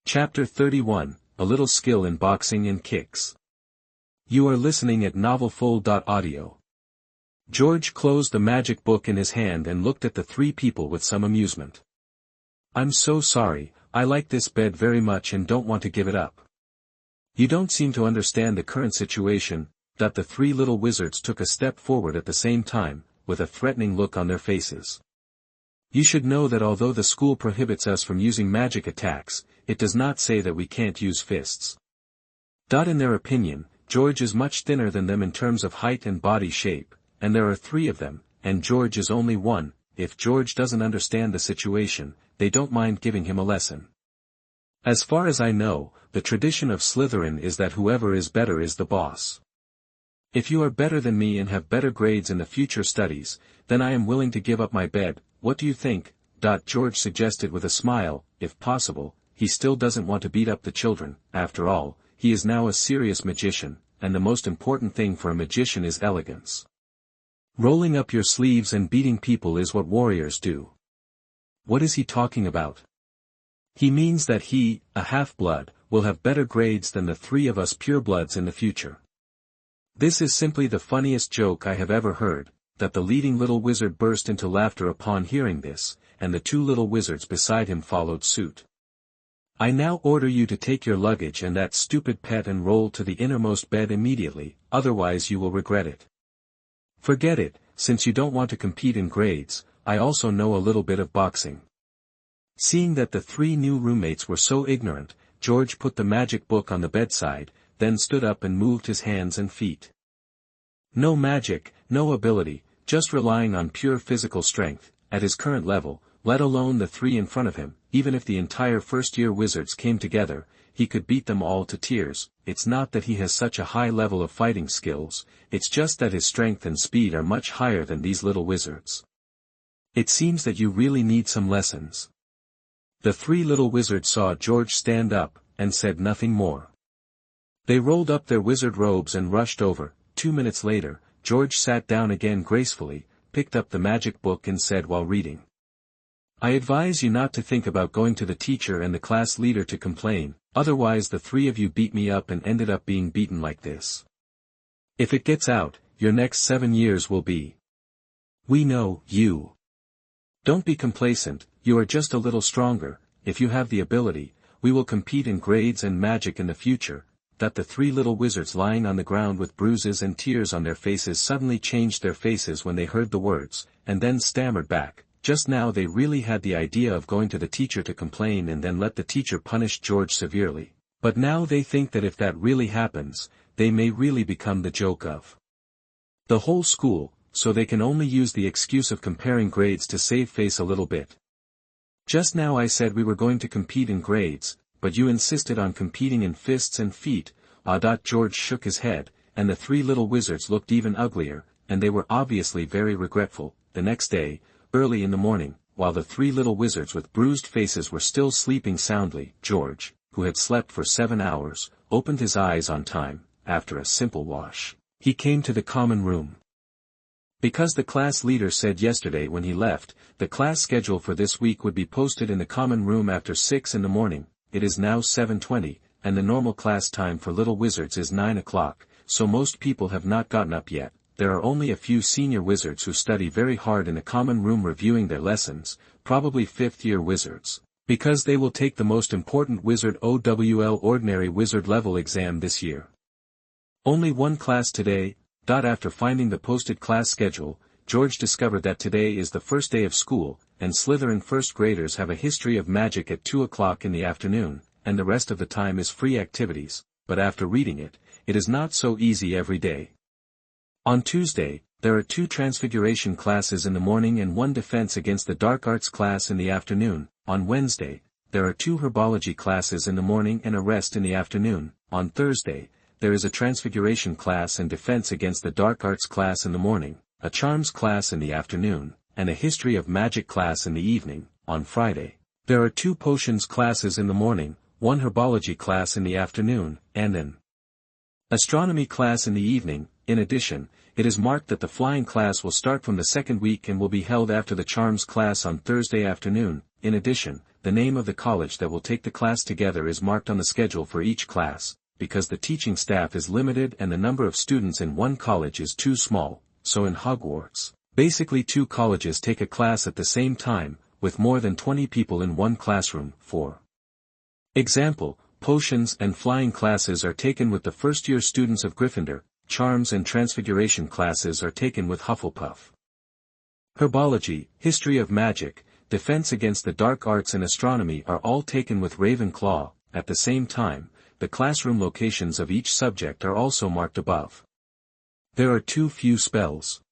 Chapter 31, A Little Skill in Boxing and Kicks. You are listening at novelfull.audio. George closed the magic book in his hand and looked at the three people with some amusement. I'm so sorry, I like this bed very much and don't want to give it up. You don't seem to understand the current situation. The three little wizards took a step forward at the same time, with a threatening look on their faces. You should know that although the school prohibits us from using magic attacks, it does not say that we can't use fists. In their opinion, George is much thinner than them in terms of height and body shape, and there are three of them, and George is only one. If George doesn't understand the situation, they don't mind giving him a lesson. As far as I know, the tradition of Slytherin is that whoever is better is the boss. If you are better than me and have better grades in the future studies, then I am willing to give up my bed. What do you think? George suggested with a smile. If possible, he still doesn't want to beat up the children. After all, he is now a serious magician, and the most important thing for a magician is elegance. Rolling up your sleeves and beating people is what warriors do. What is he talking about? He means that he, a half-blood, will have better grades than the three of us purebloods in the future. This is simply the funniest joke I have ever heard. The leading little wizard burst into laughter upon hearing this, and the two little wizards beside him followed suit. I now order you to take your luggage and that stupid pet and roll to the innermost bed immediately, otherwise you will regret it. Forget it, since you don't want to compete in grades. I also know a little bit of boxing. Seeing that the three new roommates were so ignorant, George put the magic book on the bedside, then stood up and moved his hands and feet. No magic, no ability, just relying on pure physical strength, at his current level, let alone the three in front of him. Even if the entire first-year wizards came together, he could beat them all to tears. It's not that he has such a high level of fighting skills, it's just that his strength and speed are much higher than these little wizards. It seems that you really need some lessons. The three little wizards saw George stand up, and said nothing more. They rolled up their wizard robes and rushed over. 2 minutes later, George sat down again gracefully, picked up the magic book and said while reading. I advise you not to think about going to the teacher and the class leader to complain, otherwise the three of you beat me up and ended up being beaten like this. If it gets out, your next 7 years will be. We know, you. Don't be complacent, you are just a little stronger. If you have the ability, we will compete in grades and magic in the future. The three little wizards lying on the ground with bruises and tears on their faces suddenly changed their faces when they heard the words, and then stammered back. Just now they really had the idea of going to the teacher to complain and then let the teacher punish George severely. But now they think that if that really happens, they may really become the joke of the whole school, so they can only use the excuse of comparing grades to save face a little bit. Just now I said we were going to compete in grades, but you insisted on competing in fists and feet. George shook his head, and the three little wizards looked even uglier, and they were obviously very regretful. The next day, early in the morning, while the three little wizards with bruised faces were still sleeping soundly, George, who had slept for 7 hours, opened his eyes on time. After a simple wash, he came to the common room. Because the class leader said yesterday when he left, the class schedule for this week would be posted in the common room after 6 in the morning. It is now 7:20, and the normal class time for little wizards is 9 o'clock, so most people have not gotten up yet. There are only a few senior wizards who study very hard in the common room reviewing their lessons, probably 5th-year wizards, because they will take the most important Wizard OWL Ordinary Wizard level exam this year. Only one class today. After finding the posted class schedule, George discovered that today is the first day of school, and Slytherin first graders have a history of magic at 2 o'clock in the afternoon, and the rest of the time is free activities. But after reading it, it is not so easy every day. On Tuesday, there are 2 Transmigration classes in the morning and 1 Defense Against the Dark Arts class in the afternoon. On Wednesday, there are 2 Herbology classes in the morning and a rest in the afternoon. On Thursday, there is a Transfiguration class and Defense Against the Dark Arts class in the morning, a Charms class in the afternoon, and a History of Magic class in the evening. On Friday, there are 2 Potions classes in the morning, 1 Herbology class in the afternoon, and an Astronomy class in the evening. In addition, it is marked that the Flying class will start from the second week and will be held after the Charms class on Thursday afternoon. In addition, the name of the college that will take the class together is marked on the schedule for each class, because the teaching staff is limited and the number of students in one college is too small, so in Hogwarts, basically 2 colleges take a class at the same time, with more than 20 people in one classroom. For example, potions and flying classes are taken with the first-year students of Gryffindor, charms and transfiguration classes are taken with Hufflepuff. Herbology, history of magic, defense against the dark arts and astronomy are all taken with Ravenclaw. At the same time, the classroom locations of each subject are also marked above. There are too few spells.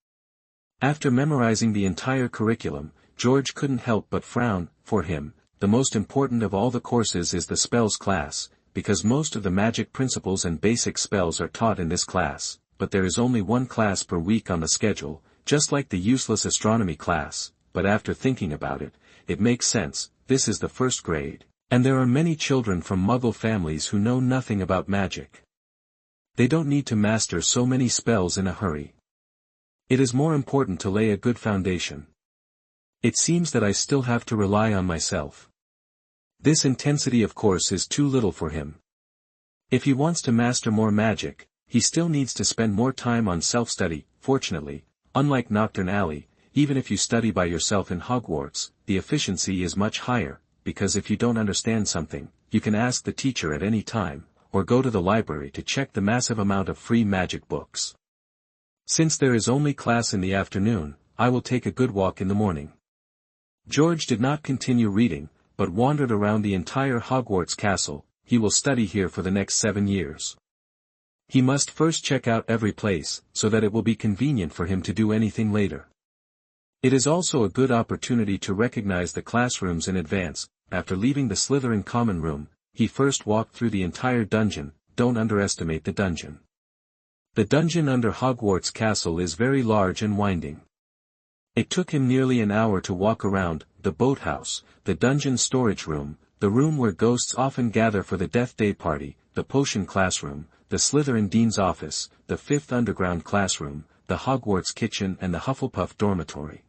After memorizing the entire curriculum, George couldn't help but frown. For him, the most important of all the courses is the spells class, because most of the magic principles and basic spells are taught in this class, but there is only one class per week on the schedule, just like the useless astronomy class. But after thinking about it, it makes sense. This is the first grade, and there are many children from Muggle families who know nothing about magic. They don't need to master so many spells in a hurry. It is more important to lay a good foundation. It seems that I still have to rely on myself. This intensity of course is too little for him. If he wants to master more magic, he still needs to spend more time on self-study. Fortunately, unlike Nocturne Alley, even if you study by yourself in Hogwarts, the efficiency is much higher, because if you don't understand something, you can ask the teacher at any time, or go to the library to check the massive amount of free magic books. Since there is only class in the afternoon, I will take a good walk in the morning. George did not continue reading, but wandered around the entire Hogwarts castle. He will study here for the next 7 years. He must first check out every place, so that it will be convenient for him to do anything later. It is also a good opportunity to recognize the classrooms in advance. After leaving the Slytherin common room, he first walked through the entire dungeon. Don't underestimate the dungeon. The dungeon under Hogwarts castle is very large and winding. It took him nearly an hour to walk around the boathouse, the dungeon storage room, the room where ghosts often gather for the Death Day party, the potion classroom, the Slytherin dean's office, the 5th underground classroom, the Hogwarts kitchen and the Hufflepuff dormitory.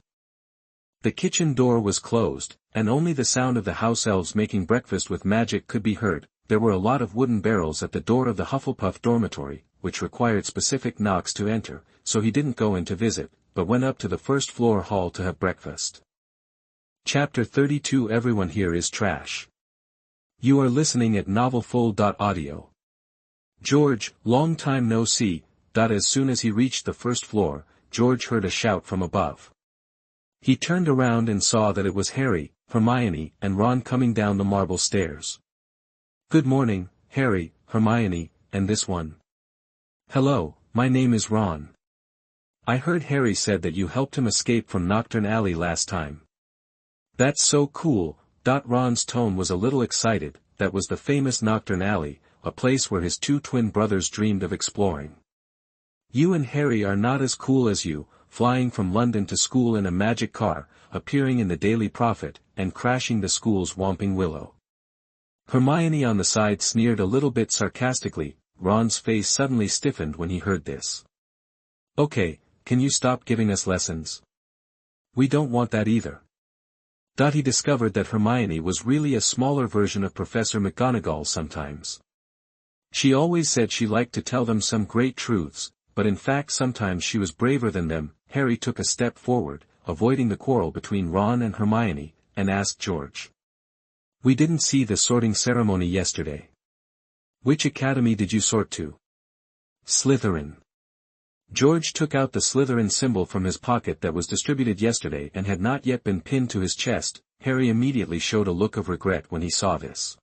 The kitchen door was closed, and only the sound of the house elves making breakfast with magic could be heard. There were a lot of wooden barrels at the door of the Hufflepuff dormitory, which required specific knocks to enter, so he didn't go in to visit, but went up to the first-floor hall to have breakfast. Chapter 32 Everyone here is trash. You are listening at novelfull.audio. George, long time no see. As soon as he reached the first floor, George heard a shout from above. He turned around and saw that it was Harry, Hermione, and Ron coming down the marble stairs. Good morning, Harry, Hermione, and this one. Hello, my name is Ron. I heard Harry said that you helped him escape from Nocturne Alley last time. That's so cool. Ron's tone was a little excited. That was the famous Nocturne Alley, a place where his 2 twin brothers dreamed of exploring. You and Harry are not as cool as you, flying from London to school in a magic car, appearing in the Daily Prophet, and crashing the school's Whomping Willow. Hermione on the side sneered a little bit sarcastically. Ron's face suddenly stiffened when he heard this. Okay, can you stop giving us lessons? We don't want that either. He discovered that Hermione was really a smaller version of Professor McGonagall sometimes. She always said she liked to tell them some great truths, but in fact sometimes she was braver than them. Harry took a step forward, avoiding the quarrel between Ron and Hermione, and asked George. We didn't see the sorting ceremony yesterday. Which academy did you sort to? Slytherin. George took out the Slytherin symbol from his pocket that was distributed yesterday and had not yet been pinned to his chest. Harry immediately showed a look of regret when he saw this.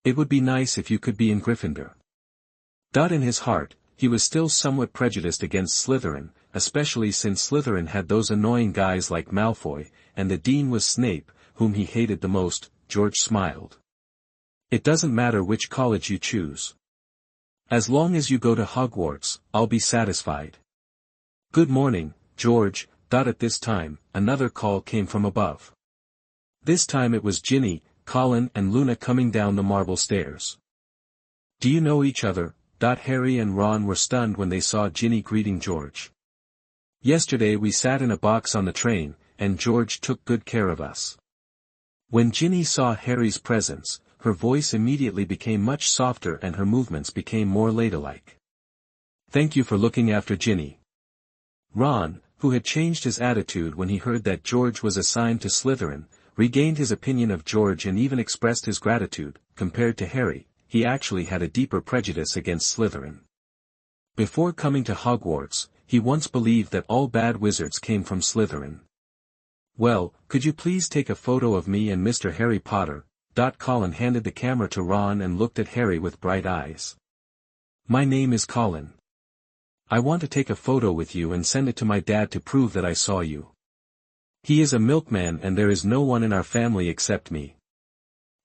It would be nice if you could be in Gryffindor. In his heart, he was still somewhat prejudiced against Slytherin, especially since Slytherin had those annoying guys like Malfoy, and the dean was Snape, whom he hated the most. George smiled. It doesn't matter which college you choose. As long as you go to Hogwarts, I'll be satisfied. Good morning, George. At this time, another call came from above. This time it was Ginny, Colin and Luna coming down the marble stairs. Do you know each other? Harry and Ron were stunned when they saw Ginny greeting George. Yesterday we sat in a box on the train, and George took good care of us. When Ginny saw Harry's presence, her voice immediately became much softer and her movements became more ladylike. "Thank you for looking after Ginny." Ron, who had changed his attitude when he heard that George was assigned to Slytherin, regained his opinion of George and even expressed his gratitude. Compared to Harry, he actually had a deeper prejudice against Slytherin. Before coming to Hogwarts, he once believed that all bad wizards came from Slytherin. "Well, could you please take a photo of me and Mr. Harry Potter?" Colin handed the camera to Ron and looked at Harry with bright eyes. "My name is Colin. I want to take a photo with you and send it to my dad to prove that I saw you. He is a milkman and there is no one in our family except me."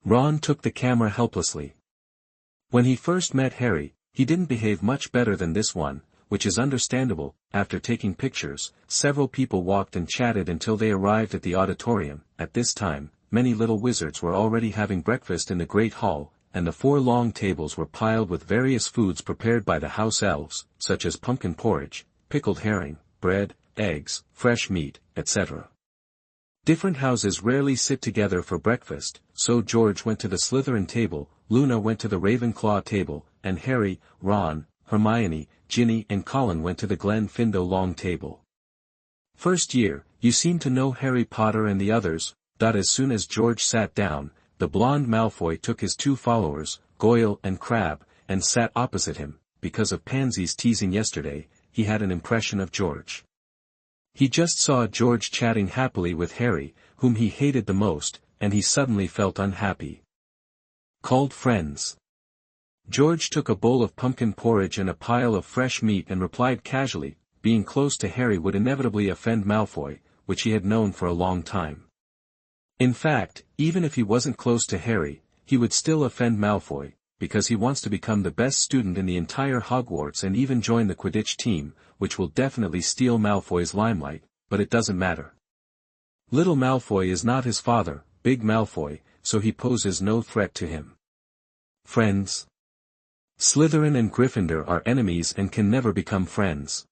Ron took the camera helplessly. When he first met Harry, he didn't behave much better than this one, which is understandable. After taking pictures, several people walked and chatted until they arrived at the auditorium. At this time, many little wizards were already having breakfast in the Great Hall, and the 4 long tables were piled with various foods prepared by the house elves, such as pumpkin porridge, pickled herring, bread, eggs, fresh meat, etc. Different houses rarely sit together for breakfast, so George went to the Slytherin table, Luna went to the Ravenclaw table, and Harry, Ron, Hermione, Ginny and Colin went to the Glenfindow long table. "First year, you seem to know Harry Potter and the others." As soon as George sat down, the blonde Malfoy took his 2 followers, Goyle and Crabbe, and sat opposite him. Because of Pansy's teasing yesterday, he had an impression of George. He just saw George chatting happily with Harry, whom he hated the most, and he suddenly felt unhappy. Called friends. George took a bowl of pumpkin porridge and a pile of fresh meat and replied casually. Being close to Harry would inevitably offend Malfoy, which he had known for a long time. In fact, even if he wasn't close to Harry, he would still offend Malfoy, because he wants to become the best student in the entire Hogwarts and even join the Quidditch team, which will definitely steal Malfoy's limelight, but it doesn't matter. Little Malfoy is not his father, Big Malfoy, so he poses no threat to him. Friends. Slytherin and Gryffindor are enemies and can never become friends.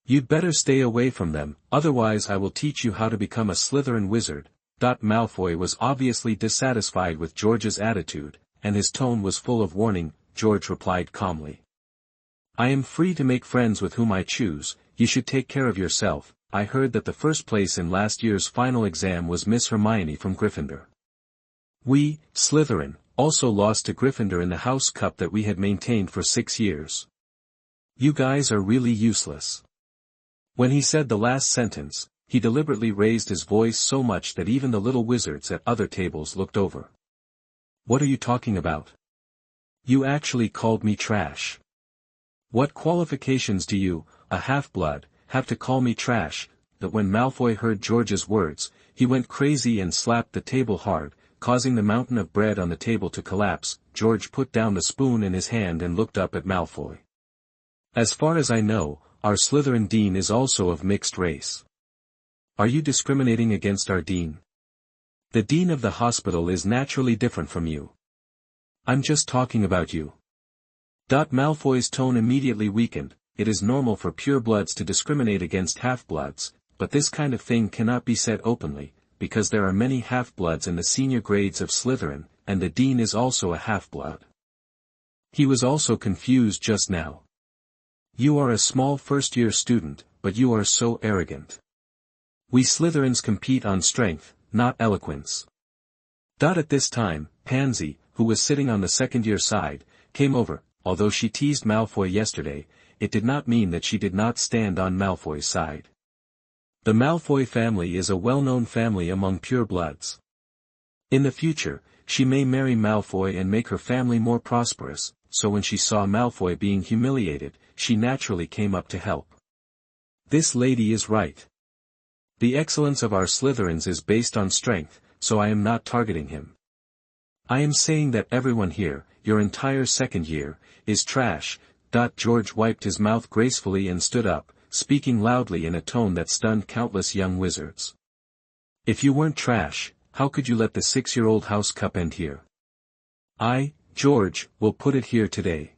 You'd better stay away from them, otherwise I will teach you how to become a Slytherin wizard. Malfoy was obviously dissatisfied with George's attitude, and his tone was full of warning. George replied calmly. "I am free to make friends with whom I choose. You should take care of yourself. I heard that the first place in last year's final exam was Miss Hermione from Gryffindor. We, Slytherin, also lost to Gryffindor in the House Cup that we had maintained for 6 years. You guys are really useless." When he said the last sentence, he deliberately raised his voice so much that even the little wizards at other tables looked over. "What are you talking about? You actually called me trash. What qualifications do you, a half-blood, have to call me trash?" That when Malfoy heard George's words, he went crazy and slapped the table hard, causing the mountain of bread on the table to collapse. George put down the spoon in his hand and looked up at Malfoy. "As far as I know, our Slytherin dean is also of mixed race. Are you discriminating against our dean? The dean of the hospital is naturally different from you. I'm just talking about you." Malfoy's tone immediately weakened. It is normal for purebloods to discriminate against half-bloods, but this kind of thing cannot be said openly, because there are many half-bloods in the senior grades of Slytherin, and the dean is also a half-blood. He was also confused just now. "You are a small first-year student, but you are so arrogant. We Slytherins compete on strength, not eloquence." At this time, Pansy, who was sitting on the second-year side, came over. Although she teased Malfoy yesterday, it did not mean that she did not stand on Malfoy's side. The Malfoy family is a well-known family among purebloods. In the future, she may marry Malfoy and make her family more prosperous, so when she saw Malfoy being humiliated, she naturally came up to help. This lady is right. The excellence of our Slytherins is based on strength, so I am not targeting him. I am saying that everyone here, your entire second year, is trash. George wiped his mouth gracefully and stood up, speaking loudly in a tone that stunned countless young wizards. "If you weren't trash, how could you let the 6-year-old House Cup end here? I, George, will put it here today.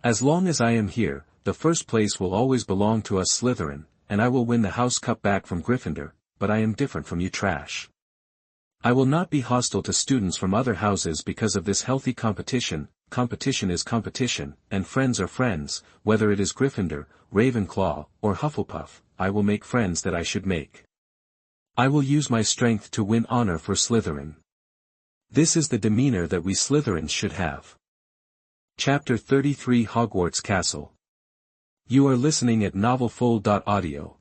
As long as I am here, the first place will always belong to us Slytherin, and I will win the House Cup back from Gryffindor, but I am different from you trash. I will not be hostile to students from other houses because of this healthy competition. Competition is competition, and friends are friends, whether it is Gryffindor, Ravenclaw, or Hufflepuff. I will make friends that I should make. I will use my strength to win honor for Slytherin. This is the demeanor that we Slytherins should have. Chapter 33 Hogwarts Castle. You are listening at NovelFull.audio.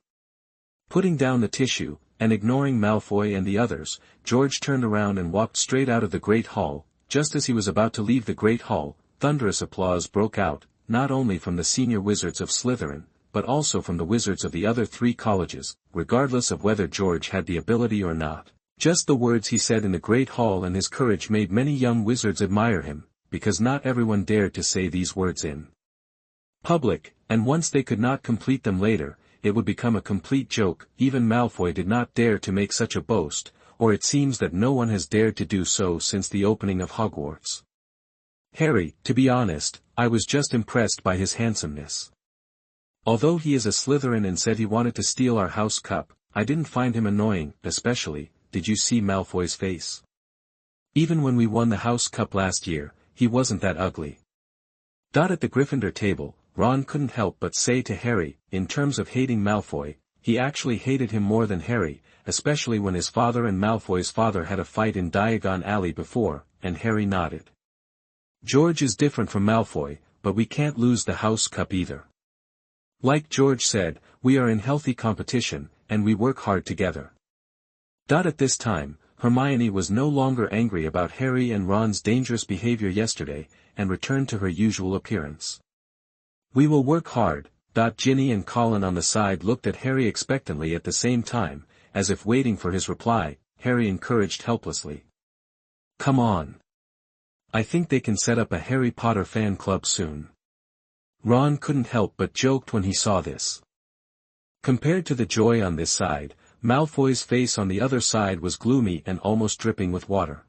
Putting down the tissue, and ignoring Malfoy and the others, George turned around and walked straight out of the Great Hall. Just as he was about to leave the Great Hall, thunderous applause broke out, not only from the senior wizards of Slytherin, but also from the wizards of the other 3 colleges, regardless of whether George had the ability or not. Just the words he said in the Great Hall and his courage made many young wizards admire him, because not everyone dared to say these words in public, and once they could not complete them later, it would become a complete joke. Even Malfoy did not dare to make such a boast, or it seems that no one has dared to do so since the opening of Hogwarts. Harry, to be honest, I was just impressed by his handsomeness. Although he is a Slytherin and said he wanted to steal our house cup, I didn't find him annoying. Especially, did you see Malfoy's face? Even when we won the house cup last year, he wasn't that ugly. At the Gryffindor table, Ron couldn't help but say to Harry, in terms of hating Malfoy, he actually hated him more than Harry, especially when his father and Malfoy's father had a fight in Diagon Alley before, and Harry nodded. George is different from Malfoy, but we can't lose the house cup either. Like George said, we are in healthy competition, and we work hard together. At this time, Hermione was no longer angry about Harry and Ron's dangerous behavior yesterday, and returned to her usual appearance. We will work hard. Ginny and Colin on the side looked at Harry expectantly at the same time, as if waiting for his reply. Harry encouraged helplessly. Come on. I think they can set up a Harry Potter fan club soon. Ron couldn't help but joked when he saw this. Compared to the joy on this side, Malfoy's face on the other side was gloomy and almost dripping with water.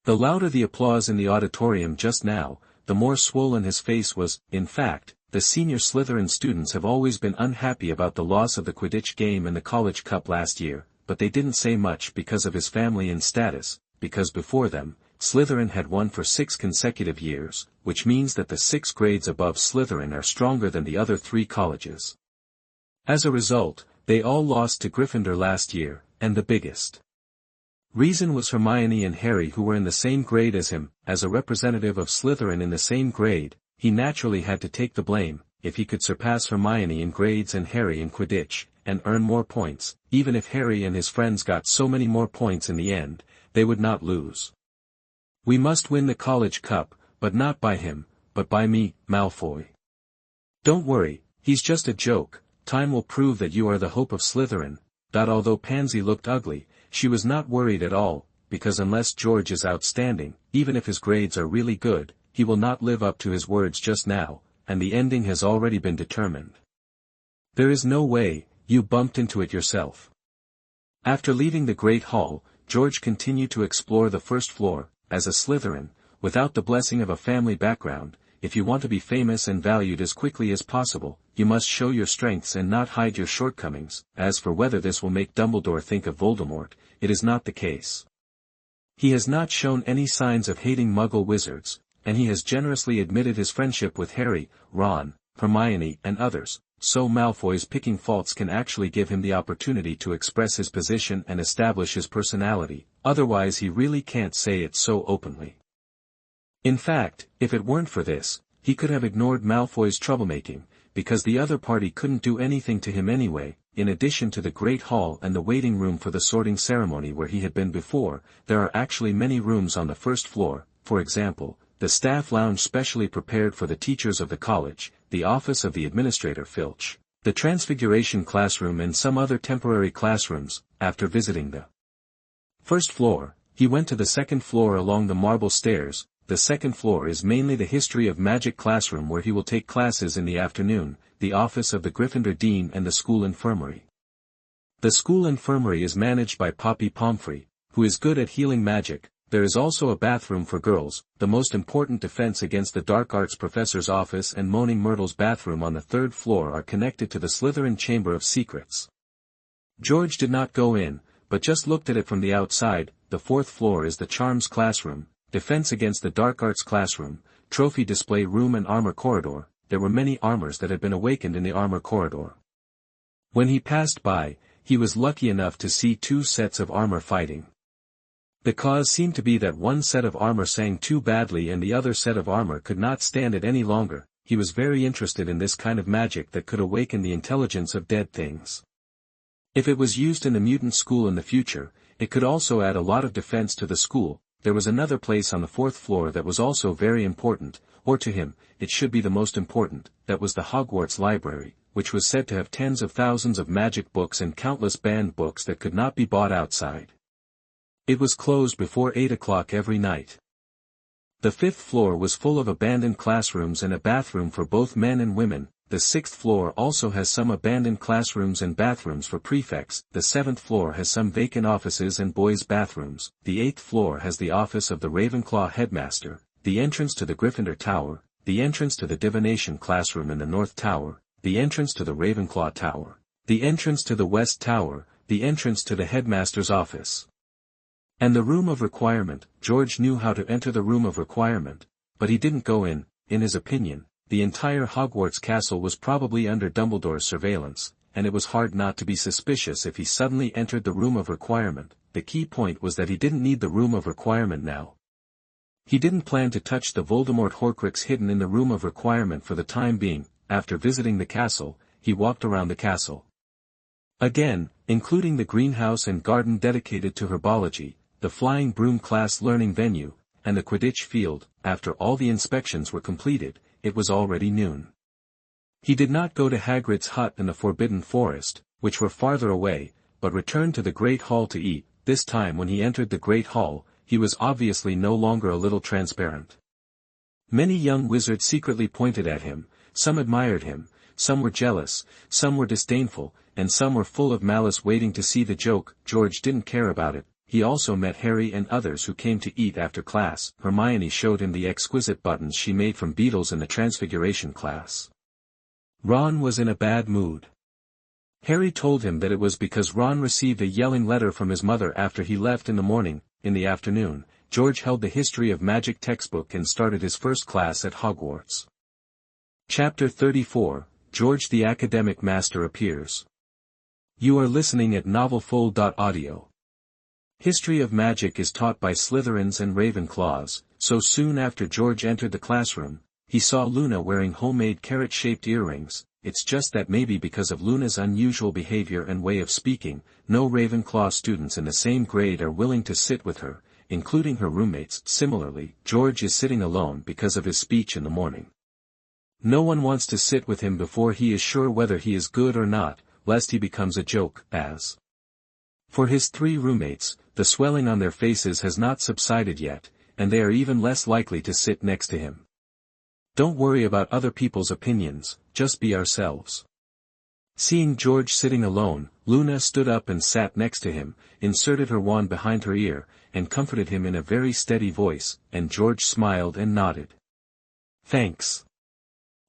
The louder the applause in the auditorium just now, the more swollen his face was. In fact, the senior Slytherin students have always been unhappy about the loss of the Quidditch game and the College Cup last year, but they didn't say much because of his family and status, because before them, Slytherin had won for 6 consecutive years, which means that the 6 grades above Slytherin are stronger than the other 3 colleges. As a result, they all lost to Gryffindor last year, and the biggest reason was Hermione and Harry, who were in the same grade as him. As a representative of Slytherin in the same grade, he naturally had to take the blame. If he could surpass Hermione in grades and Harry in Quidditch, and earn more points, even if Harry and his friends got so many more points in the end, they would not lose. We must win the College Cup, but not by him, but by me, Malfoy. Don't worry, he's just a joke. Time will prove that you are the hope of Slytherin. Although Pansy looked ugly, she was not worried at all, because unless George is outstanding, even if his grades are really good, he will not live up to his words just now, and the ending has already been determined. There is no way. You bumped into it yourself. After leaving the Great Hall, George continued to explore the first floor. As a Slytherin, without the blessing of a family background, if you want to be famous and valued as quickly as possible, you must show your strengths and not hide your shortcomings. As for whether this will make Dumbledore think of Voldemort, it is not the case. He has not shown any signs of hating Muggle wizards, and he has generously admitted his friendship with Harry, Ron, Hermione and others, so Malfoy's picking faults can actually give him the opportunity to express his position and establish his personality, otherwise he really can't say it so openly. In fact, if it weren't for this, he could have ignored Malfoy's troublemaking, because the other party couldn't do anything to him anyway. In addition to the Great Hall and the waiting room for the sorting ceremony where he had been before, there are actually many rooms on the first floor. For example, the staff lounge specially prepared for the teachers of the college, the office of the administrator Filch, the Transmigration classroom and some other temporary classrooms. After visiting the first floor, he went to the second floor along the marble stairs. The second floor is mainly the history of magic classroom where he will take classes in the afternoon, the office of the Gryffindor Dean and the school infirmary. The school infirmary is managed by Poppy Pomfrey, who is good at healing magic. There is also a bathroom for girls. The most important defense against the dark arts professor's office and Moaning Myrtle's bathroom on the third floor are connected to the Slytherin Chamber of Secrets. George did not go in, but just looked at it from the outside. the fourth floor is the Charms classroom, Defense against the Dark Arts classroom, Trophy display room and Armor corridor. There were many armors that had been awakened in the Armor corridor. When he passed by, he was lucky enough to see 2 sets of armor fighting. The cause seemed to be that one set of armor sang too badly and the other set of armor could not stand it any longer. He was very interested in this kind of magic that could awaken the intelligence of dead things. If it was used in the mutant school in the future, it could also add a lot of defense to the school. There was another place on the 4th floor that was also very important, or to him, it should be the most important, that was the Hogwarts library, which was said to have tens of thousands of magic books and countless banned books that could not be bought outside. It was closed before 8 o'clock every night. The 5th floor was full of abandoned classrooms and a bathroom for both men and women. The 6th floor also has some abandoned classrooms and bathrooms for prefects. The 7th floor has some vacant offices and boys' bathrooms. The 8th floor has the office of the Ravenclaw headmaster, the entrance to the Gryffindor Tower, the entrance to the divination classroom in the North Tower, the entrance to the Ravenclaw Tower, the entrance to the West Tower, the entrance to the headmaster's office. And the room of requirement. George knew how to enter the room of requirement, but he didn't go in. In his opinion, the entire Hogwarts castle was probably under Dumbledore's surveillance, and it was hard not to be suspicious if he suddenly entered the room of requirement. The key point was that he didn't need the room of requirement now. He didn't plan to touch the Voldemort Horcrux hidden in the room of requirement for the time being. After visiting the castle, he walked around the castle again, including the greenhouse and garden dedicated to herbology, the flying broom class learning venue, and the Quidditch field. After all the inspections were completed, it was already noon. He did not go to Hagrid's hut in the Forbidden Forest, which were farther away, but returned to the Great Hall to eat. This time when he entered the Great Hall, he was obviously no longer a little transparent. Many young wizards secretly pointed at him, some admired him, some were jealous, some were disdainful, and some were full of malice waiting to see the joke. George didn't care about it. He also met Harry and others who came to eat after class. Hermione showed him the exquisite buttons she made from beetles in the Transmigration class. Ron was in a bad mood. Harry told him that it was because Ron received a yelling letter from his mother after he left in the morning. In the afternoon, George held the History of Magic textbook and started his first class at Hogwarts. Chapter 34, George the Academic Master appears. You are listening at NovelFull.audio. History of Magic is taught by Slytherins and Ravenclaws, so soon after George entered the classroom, he saw Luna wearing homemade carrot-shaped earrings. It's just that maybe because of Luna's unusual behavior and way of speaking, no Ravenclaw students in the same grade are willing to sit with her, including her roommates. Similarly, George is sitting alone because of his speech in the morning. No one wants to sit with him before he is sure whether he is good or not, lest he becomes a joke. As for his 3 roommates, the swelling on their faces has not subsided yet, and they are even less likely to sit next to him. Don't worry about other people's opinions, just be ourselves. Seeing George sitting alone, Luna stood up and sat next to him, inserted her wand behind her ear, and comforted him in a very steady voice, and George smiled and nodded. Thanks.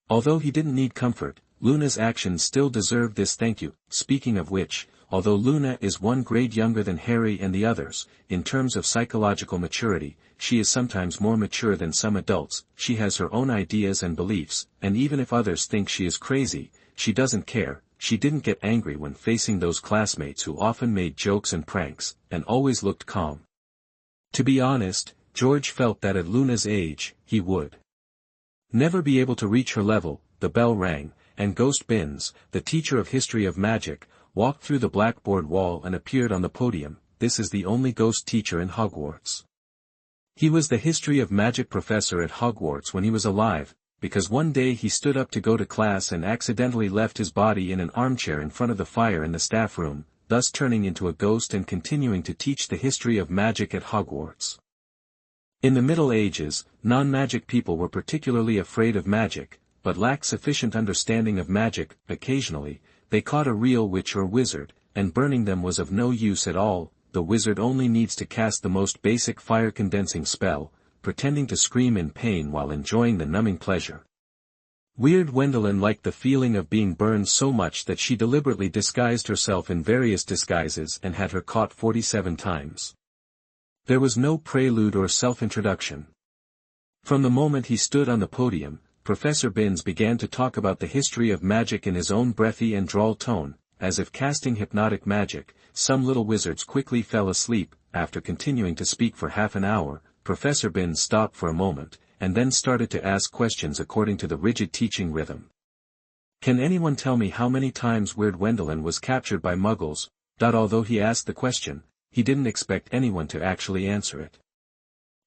Although he didn't need comfort, Luna's actions still deserved this thank you. Speaking of which, although Luna is 1 grade younger than Harry and the others, in terms of psychological maturity, she is sometimes more mature than some adults. She has her own ideas and beliefs, and even if others think she is crazy, she doesn't care. She didn't get angry when facing those classmates who often made jokes and pranks, and always looked calm. To be honest, George felt that at Luna's age, he would never be able to reach her level. The bell rang, and Ghost Binns, the teacher of History of Magic, walked through the blackboard wall and appeared on the podium. This is the only ghost teacher in Hogwarts. He was the History of Magic professor at Hogwarts when he was alive, because one day he stood up to go to class and accidentally left his body in an armchair in front of the fire in the staff room, thus turning into a ghost and continuing to teach the history of magic at Hogwarts. In the Middle Ages, non-magic people were particularly afraid of magic, but lacked sufficient understanding of magic. Occasionally, they caught a real witch or wizard, and burning them was of no use at all. The wizard only needs to cast the most basic fire-condensing spell, pretending to scream in pain while enjoying the numbing pleasure. Weird Gwendolyn liked the feeling of being burned so much that she deliberately disguised herself in various disguises and had her caught 47 times. There was no prelude or self-introduction. From the moment he stood on the podium, Professor Binns began to talk about the history of magic in his own breathy and droll tone, as if casting hypnotic magic. Some little wizards quickly fell asleep. After continuing to speak for half an hour, Professor Binns stopped for a moment, and then started to ask questions according to the rigid teaching rhythm. Can anyone tell me how many times Weird Wendelin was captured by Muggles? Although he asked the question, he didn't expect anyone to actually answer it.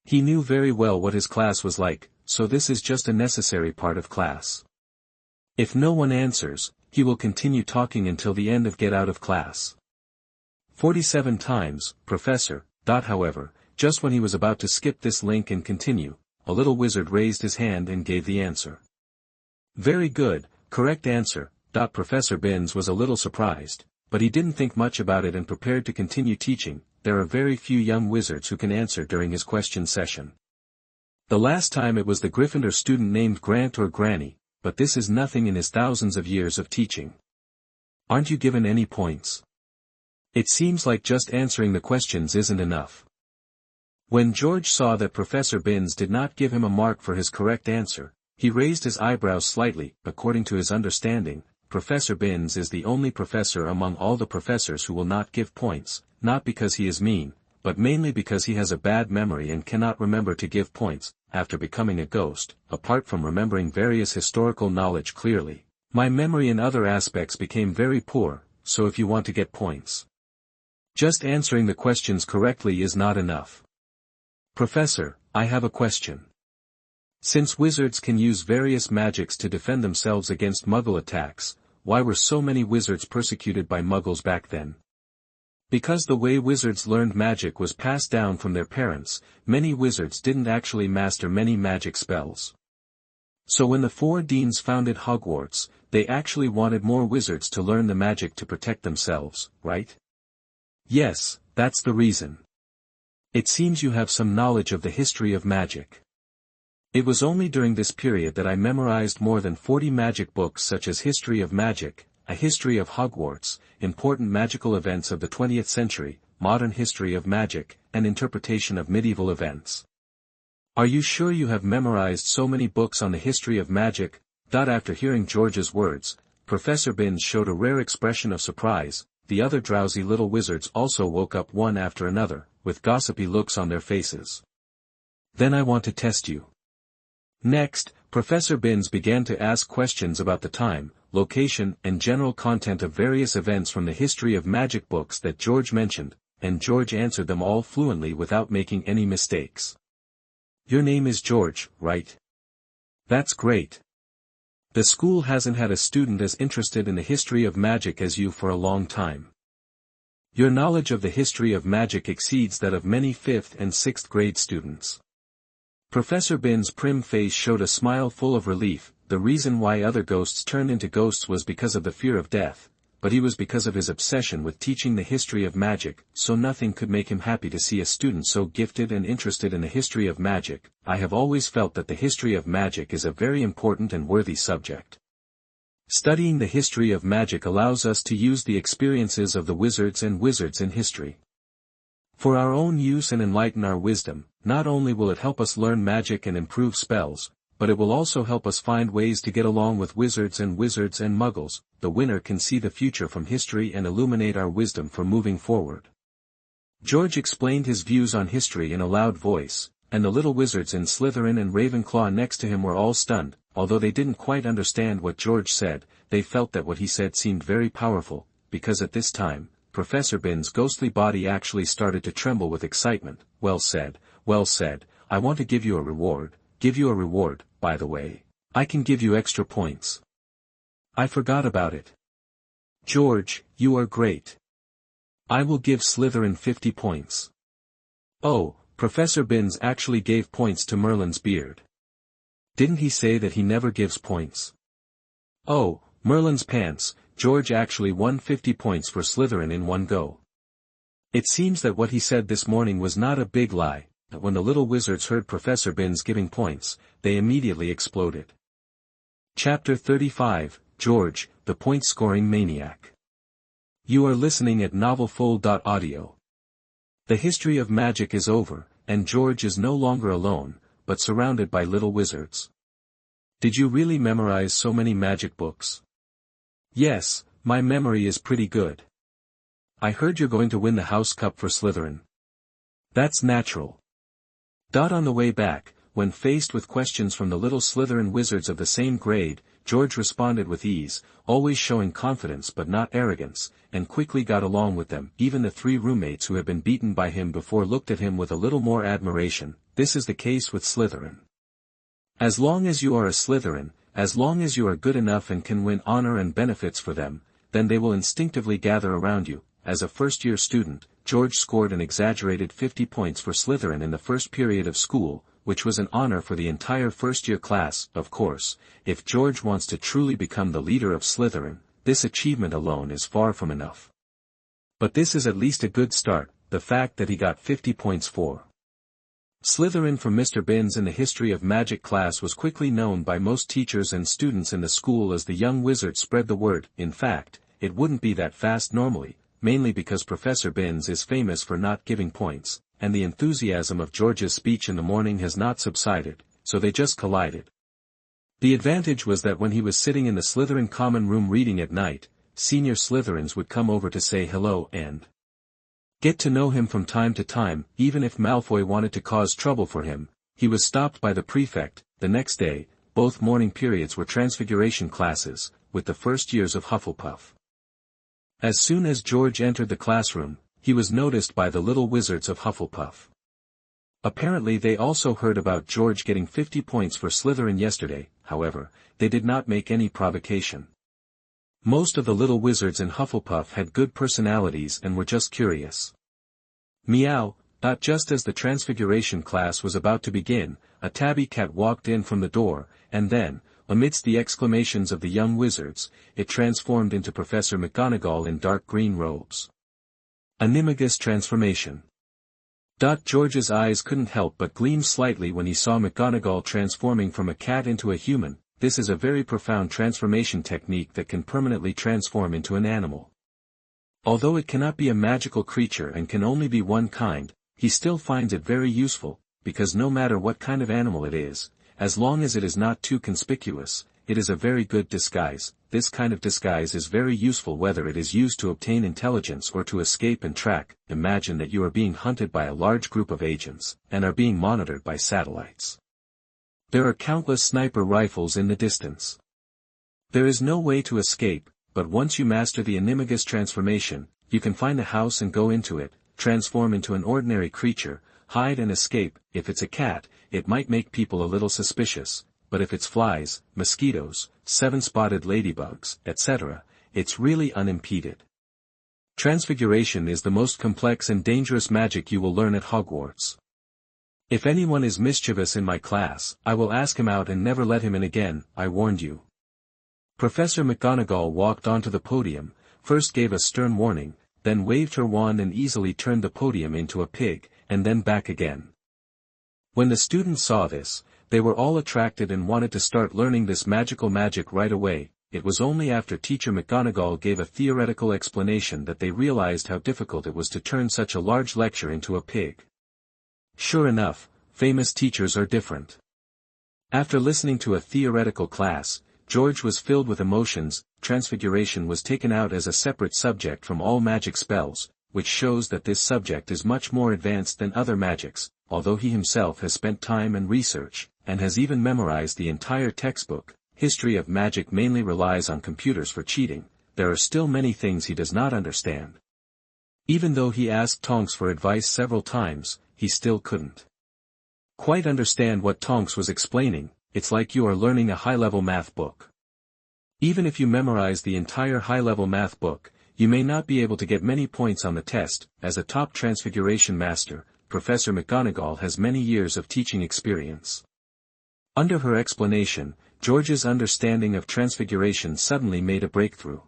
He knew very well what his class was like, so this is just a necessary part of class. If no one answers, he will continue talking until the end of get out of class. 47 times, Professor. However, just when he was about to skip this link and continue, a little wizard raised his hand and gave the answer. Very good, correct answer. Professor Binns was a little surprised, but he didn't think much about it and prepared to continue teaching. There are very few young wizards who can answer during his question session. The last time it was the Gryffindor student named Grant or Granny, but this is nothing in his thousands of years of teaching. Aren't you given any points? It seems like just answering the questions isn't enough. When George saw that Professor Binns did not give him a mark for his correct answer, he raised his eyebrows slightly. According to his understanding, Professor Binns is the only professor among all the professors who will not give points, not because he is mean, but mainly because he has a bad memory and cannot remember to give points. After becoming a ghost, apart from remembering various historical knowledge clearly, my memory in other aspects became very poor, so if you want to get points, just answering the questions correctly is not enough. Professor, I have a question. Since wizards can use various magics to defend themselves against Muggle attacks, why were so many wizards persecuted by Muggles back then? Because the way wizards learned magic was passed down from their parents, many wizards didn't actually master many magic spells. So when the 4 deans founded Hogwarts, they actually wanted more wizards to learn the magic to protect themselves, right? Yes, that's the reason. It seems you have some knowledge of the history of magic. It was only during this period that I memorized more than 40 magic books such as History of Magic, A History of Hogwarts, Important Magical Events of the 20th Century, Modern History of Magic, and Interpretation of Medieval Events. Are you sure you have memorized so many books on the history of magic? After hearing George's words, Professor Binns showed a rare expression of surprise. The other drowsy little wizards also woke up one after another, with gossipy looks on their faces. Then I want to test you. Next, Professor Binns began to ask questions about the time, location, and general content of various events from the history of magic books that George mentioned, and George answered them all fluently without making any mistakes. Your name is George, right? That's great. The school hasn't had a student as interested in the history of magic as you for a long time. Your knowledge of the history of magic exceeds that of many 5th and 6th grade students. Professor Binns' prim face showed a smile full of relief. The reason why other ghosts turned into ghosts was because of the fear of death, but he was because of his obsession with teaching the history of magic, so nothing could make him happy to see a student so gifted and interested in the history of magic. I have always felt that the history of magic is a very important and worthy subject. Studying the history of magic allows us to use the experiences of the wizards and wizards in history for our own use and enlighten our wisdom. Not only will it help us learn magic and improve spells, but it will also help us find ways to get along with wizards and muggles. The winner can see the future from history and illuminate our wisdom for moving forward. George explained his views on history in a loud voice, and the little wizards in Slytherin and Ravenclaw next to him were all stunned. Although they didn't quite understand what George said, they felt that what he said seemed very powerful, because at this time, Professor Binns' ghostly body actually started to tremble with excitement. Well said, I want to give you a reward. By the way. I can give you extra points. I forgot about it. George, you are great. I will give Slytherin 50 points. Oh, Professor Binns actually gave points to Merlin's beard. Didn't he say that he never gives points? Oh, Merlin's pants. George actually won 50 points for Slytherin in one go. It seems that what he said this morning was not a big lie. When the little wizards heard Professor Binns giving points, they immediately exploded. Chapter 35, George, the Point-Scoring Maniac. You are listening at novelfull.audio. The history of magic is over, and George is no longer alone, but surrounded by little wizards. Did you really memorize so many magic books? Yes, my memory is pretty good. I heard you're going to win the House Cup for Slytherin. That's natural. On the way back, when faced with questions from the little Slytherin wizards of the same grade, George responded with ease, always showing confidence but not arrogance, and quickly got along with them. Even the 3 roommates who had been beaten by him before looked at him with a little more admiration. This is the case with Slytherin. As long as you are a Slytherin, as long as you are good enough and can win honor and benefits for them, then they will instinctively gather around you. As a first-year student, George scored an exaggerated 50 points for Slytherin in the first period of school, which was an honor for the entire first-year class. Of course, if George wants to truly become the leader of Slytherin, this achievement alone is far from enough. But this is at least a good start, the fact that he got 50 points for Slytherin from Mr. Binns in the history of magic class was quickly known by most teachers and students in the school as the young wizard spread the word. In fact, it wouldn't be that fast normally, mainly because Professor Binns is famous for not giving points, and the enthusiasm of George's speech in the morning has not subsided, so they just collided. The advantage was that when he was sitting in the Slytherin common room reading at night, senior Slytherins would come over to say hello and get to know him from time to time. Even if Malfoy wanted to cause trouble for him, he was stopped by the prefect. The next day, both morning periods were Transfiguration classes, with the first years of Hufflepuff. As soon as George entered the classroom, he was noticed by the little wizards of Hufflepuff. Apparently they also heard about George getting 50 points for Slytherin yesterday. However, they did not make any provocation. Most of the little wizards in Hufflepuff had good personalities and were just curious. Meow. Just as the Transfiguration class was about to begin, a tabby cat walked in from the door, and then, amidst the exclamations of the young wizards, it transformed into Professor McGonagall in dark green robes. Animagus transformation. George's eyes couldn't help but gleam slightly when he saw McGonagall transforming from a cat into a human. This is a very profound transformation technique that can permanently transform into an animal. Although it cannot be a magical creature and can only be one kind, he still finds it very useful, because no matter what kind of animal it is, as long as it is not too conspicuous, it is a very good disguise. This kind of disguise is very useful whether it is used to obtain intelligence or to escape and track. Imagine that you are being hunted by a large group of agents, and are being monitored by satellites. There are countless sniper rifles in the distance. There is no way to escape, but once you master the Animagus transformation, you can find a house and go into it, transform into an ordinary creature, hide and escape. If it's a cat, it might make people a little suspicious, but if it's flies, mosquitoes, 7-spotted ladybugs, etc., it's really unimpeded. Transfiguration is the most complex and dangerous magic you will learn at Hogwarts. If anyone is mischievous in my class, I will ask him out and never let him in again. I warned you. Professor McGonagall walked onto the podium, first gave a stern warning, then waved her wand and easily turned the podium into a pig, and then back again. When the students saw this, they were all attracted and wanted to start learning this magical magic right away. It was only after Teacher McGonagall gave a theoretical explanation that they realized how difficult it was to turn such a large lecture into a pig. Sure enough, famous teachers are different. After listening to a theoretical class, George was filled with emotions. Transfiguration was taken out as a separate subject from all magic spells, which shows that this subject is much more advanced than other magics. Although he himself has spent time and research, and has even memorized the entire textbook, History of Magic mainly relies on computers for cheating, there are still many things he does not understand. Even though he asked Tonks for advice several times, he still couldn't quite understand what Tonks was explaining. It's like you are learning a high-level math book. Even if you memorize the entire high-level math book, you may not be able to get many points on the test. As a top Transfiguration master, Professor McGonagall has many years of teaching experience. Under her explanation, George's understanding of Transfiguration suddenly made a breakthrough.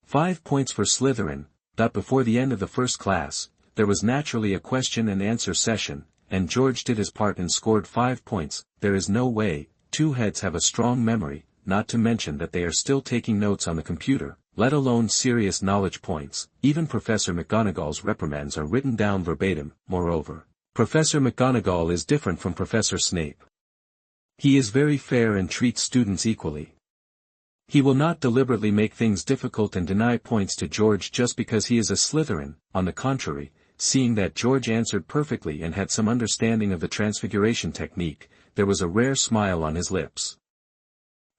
5 points for Slytherin. Before the end of the first class, there was naturally a question and answer session, and George did his part and scored 5 points. There is no way. 2 heads have a strong memory, not to mention that they are still taking notes on the computer. let alone serious knowledge points. Even Professor McGonagall's reprimands are written down verbatim. Moreover, Professor McGonagall is different from Professor Snape. He is very fair and treats students equally. He will not deliberately make things difficult and deny points to George just because he is a Slytherin. On the contrary, seeing that George answered perfectly and had some understanding of the transfiguration technique, there was a rare smile on his lips.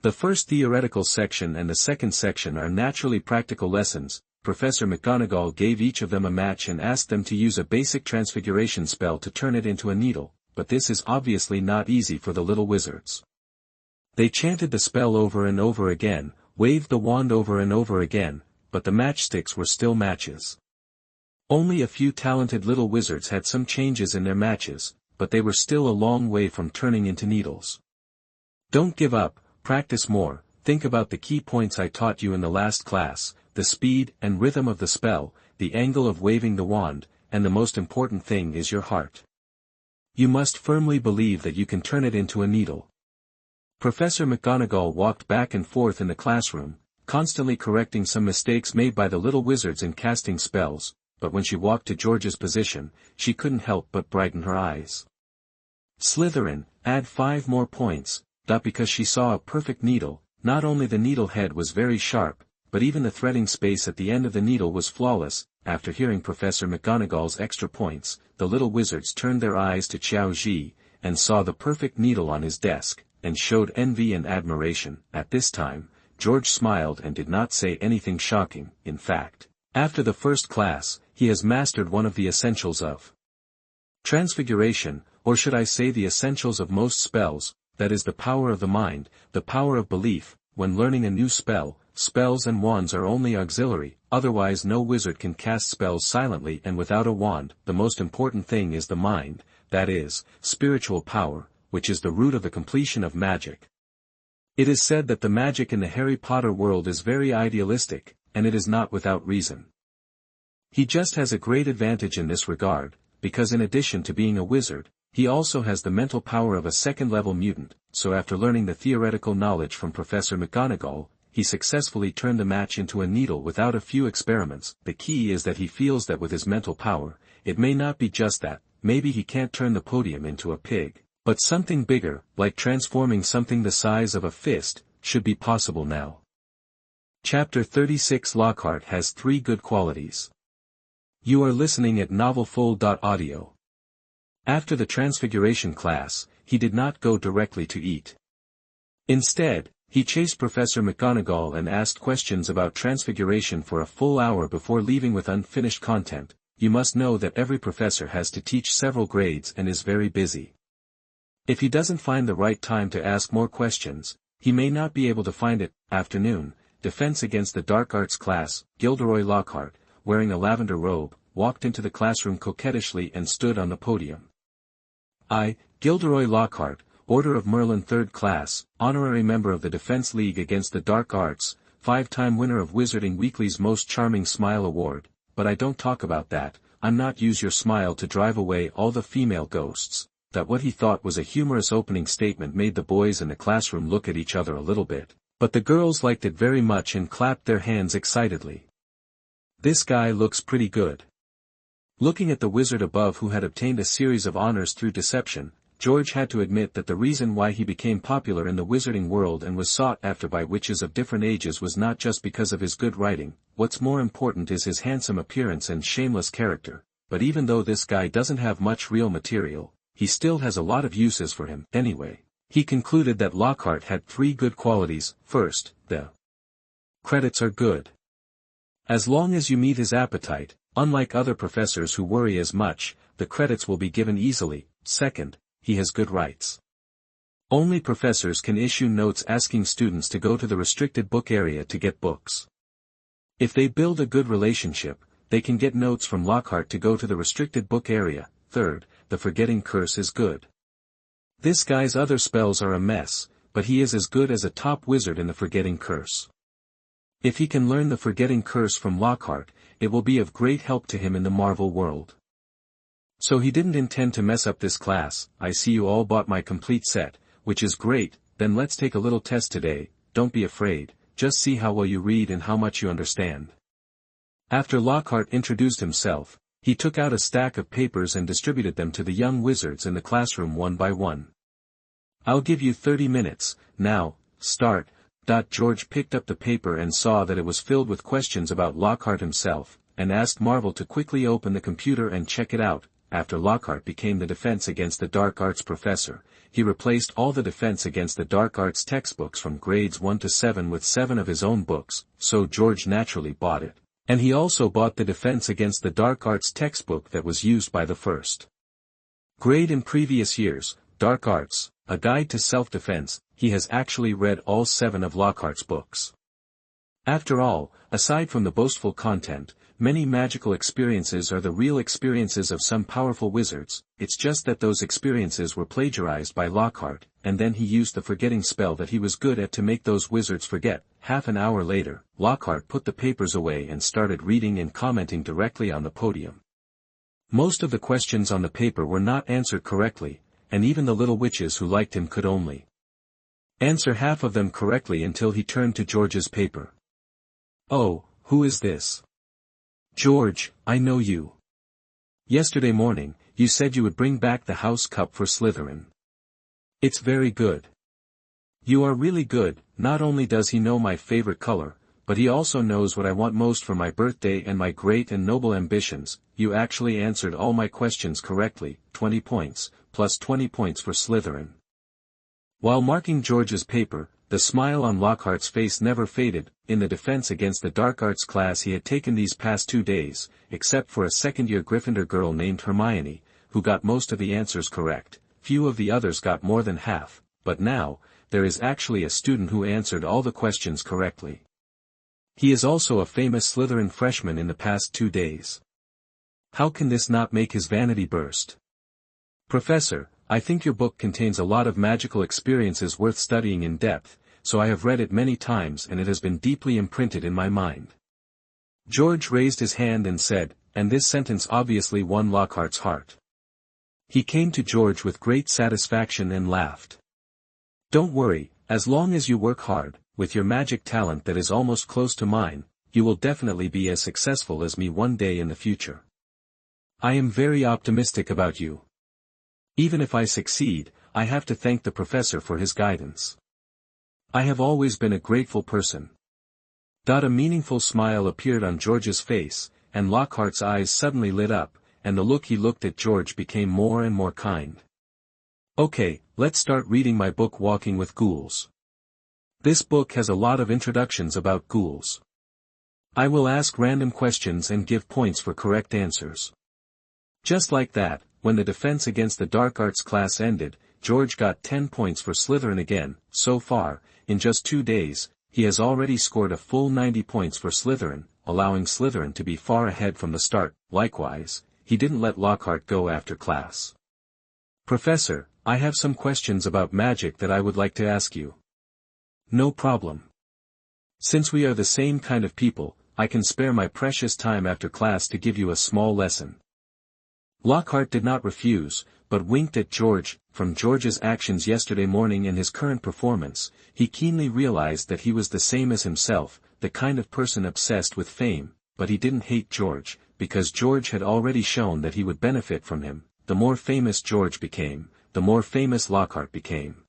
The first theoretical section and the second section are naturally practical lessons. Professor McGonagall gave each of them a match and asked them to use a basic transfiguration spell to turn it into a needle, but this is obviously not easy for the little wizards. They chanted the spell over and over again, waved the wand over and over again, but the matchsticks were still matches. Only a few talented little wizards had some changes in their matches, but they were still a long way from turning into needles. Don't give up, practice more, think about the key points I taught you in the last class, the speed and rhythm of the spell, the angle of waving the wand, and the most important thing is your heart. You must firmly believe that you can turn it into a needle. Professor McGonagall walked back and forth in the classroom, constantly correcting some mistakes made by the little wizards in casting spells, but when she walked to George's position, she couldn't help but brighten her eyes. Slytherin, add 5 more points, because she saw a perfect needle. Not only the needle head was very sharp, but even the threading space at the end of the needle was flawless. After hearing Professor McGonagall's extra points, the little wizards turned their eyes to Xiao Ji, and saw the perfect needle on his desk, and showed envy and admiration. At this time, George smiled and did not say anything shocking. In fact, after the first class, he has mastered one of the essentials of transfiguration, or should I say the essentials of most spells, that is the power of the mind, the power of belief. When learning a new spell, spells and wands are only auxiliary, otherwise no wizard can cast spells silently and without a wand. The most important thing is the mind, that is, spiritual power, which is the root of the completion of magic. It is said that the magic in the Harry Potter world is very idealistic, and it is not without reason. He just has a great advantage in this regard, because in addition to being a wizard, he also has the mental power of a second-level mutant. So after learning the theoretical knowledge from Professor McGonagall, he successfully turned the match into a needle without a few experiments. The key is that he feels that with his mental power, it may not be just that, maybe he can't turn the podium into a pig, but something bigger, like transforming something the size of a fist, should be possible now. Chapter 36 Lockhart has 3 good qualities. You are listening at NovelFull.audio. After the transfiguration class, he did not go directly to eat. Instead, he chased Professor McGonagall and asked questions about transfiguration for a full hour before leaving with unfinished content. You must know that every professor has to teach several grades and is very busy. If he doesn't find the right time to ask more questions, he may not be able to find it. Afternoon, Defense Against the Dark Arts class. Gilderoy Lockhart, wearing a lavender robe, walked into the classroom coquettishly and stood on the podium. I, Gilderoy Lockhart, Order of Merlin 3rd Class, honorary member of the Defense League Against the Dark Arts, 5-time winner of Wizarding Weekly's Most Charming Smile Award, but I don't talk about that. I'm not use your smile to drive away all the female ghosts. That what he thought was a humorous opening statement made the boys in the classroom look at each other a little bit, but the girls liked it very much and clapped their hands excitedly. This guy looks pretty good. Looking at the wizard above who had obtained a series of honors through deception, George had to admit that the reason why he became popular in the wizarding world and was sought after by witches of different ages was not just because of his good writing. What's more important is his handsome appearance and shameless character. But even though this guy doesn't have much real material, he still has a lot of uses for him. Anyway, he concluded that Lockhart had 3 good qualities. First, the credits are good. As long as you meet his appetite, unlike other professors who worry as much, the credits will be given easily. Second, he has good rights. Only professors can issue notes asking students to go to the restricted book area to get books. If they build a good relationship, they can get notes from Lockhart to go to the restricted book area. Third, the forgetting curse is good. This guy's other spells are a mess, but he is as good as a top wizard in the forgetting curse. If he can learn the forgetting curse from Lockhart, it will be of great help to him in the Marvel world. So he didn't intend to mess up this class. I see you all bought my complete set, which is great. Then let's take a little test today. Don't be afraid, just see how well you read and how much you understand. After Lockhart introduced himself, he took out a stack of papers and distributed them to the young wizards in the classroom one by one. I'll give you 30 minutes, now, start. George picked up the paper and saw that it was filled with questions about Lockhart himself, and asked Marvel to quickly open the computer and check it out. After Lockhart became the Defense Against the Dark Arts professor, he replaced all the Defense Against the Dark Arts textbooks from grades 1 to 7 with 7 of his own books, so George naturally bought it. And he also bought the Defense Against the Dark Arts textbook that was used by the first grade in previous years, Dark Arts, A Guide to Self-Defense. He has actually read all 7 of Lockhart's books. After all, aside from the boastful content, many magical experiences are the real experiences of some powerful wizards. It's just that those experiences were plagiarized by Lockhart, and then he used the forgetting spell that he was good at to make those wizards forget. Half an hour later, Lockhart put the papers away and started reading and commenting directly on the podium. Most of the questions on the paper were not answered correctly, and even the little witches who liked him could only answer half of them correctly until he turned to George's paper. "Oh, who is this?" "George, I know you. Yesterday morning, you said you would bring back the house cup for Slytherin. It's very good. You are really good. Not only does he know my favorite color, but he also knows what I want most for my birthday and my great and noble ambitions. You actually answered all my questions correctly, 20 points, plus 20 points for Slytherin." While marking George's paper, the smile on Lockhart's face never faded. In the Defense Against the Dark Arts class he had taken these past 2 days, except for a second-year Gryffindor girl named Hermione, who got most of the answers correct. Few of the others got more than half, but now, there is actually a student who answered all the questions correctly. He is also a famous Slytherin freshman in the past 2 days. How can this not make his vanity burst? "Professor, I think your book contains a lot of magical experiences worth studying in depth, so I have read it many times and it has been deeply imprinted in my mind." George raised his hand and said, and this sentence obviously won Lockhart's heart. He came to George with great satisfaction and laughed. "Don't worry, as long as you work hard, with your magic talent that is almost close to mine, you will definitely be as successful as me one day in the future. I am very optimistic about you. Even if I succeed, I have to thank the professor for his guidance. I have always been a grateful person." A meaningful smile appeared on George's face, and Lockhart's eyes suddenly lit up, and the look he looked at George became more and more kind. "Okay, let's start reading my book Walking with Ghouls. This book has a lot of introductions about ghouls. I will ask random questions and give points for correct answers." Just like that, when the Defense Against the Dark Arts class ended, George got 10 points for Slytherin again. So far, in just 2 days, he has already scored a full 90 points for Slytherin, allowing Slytherin to be far ahead from the start. Likewise, he didn't let Lockhart go after class. "Professor, I have some questions about magic that I would like to ask you." "No problem. Since we are the same kind of people, I can spare my precious time after class to give you a small lesson." Lockhart did not refuse, but winked at George. From George's actions yesterday morning and his current performance, he keenly realized that he was the same as himself, the kind of person obsessed with fame, but he didn't hate George, because George had already shown that he would benefit from him. The more famous George became, the more famous Lockhart became.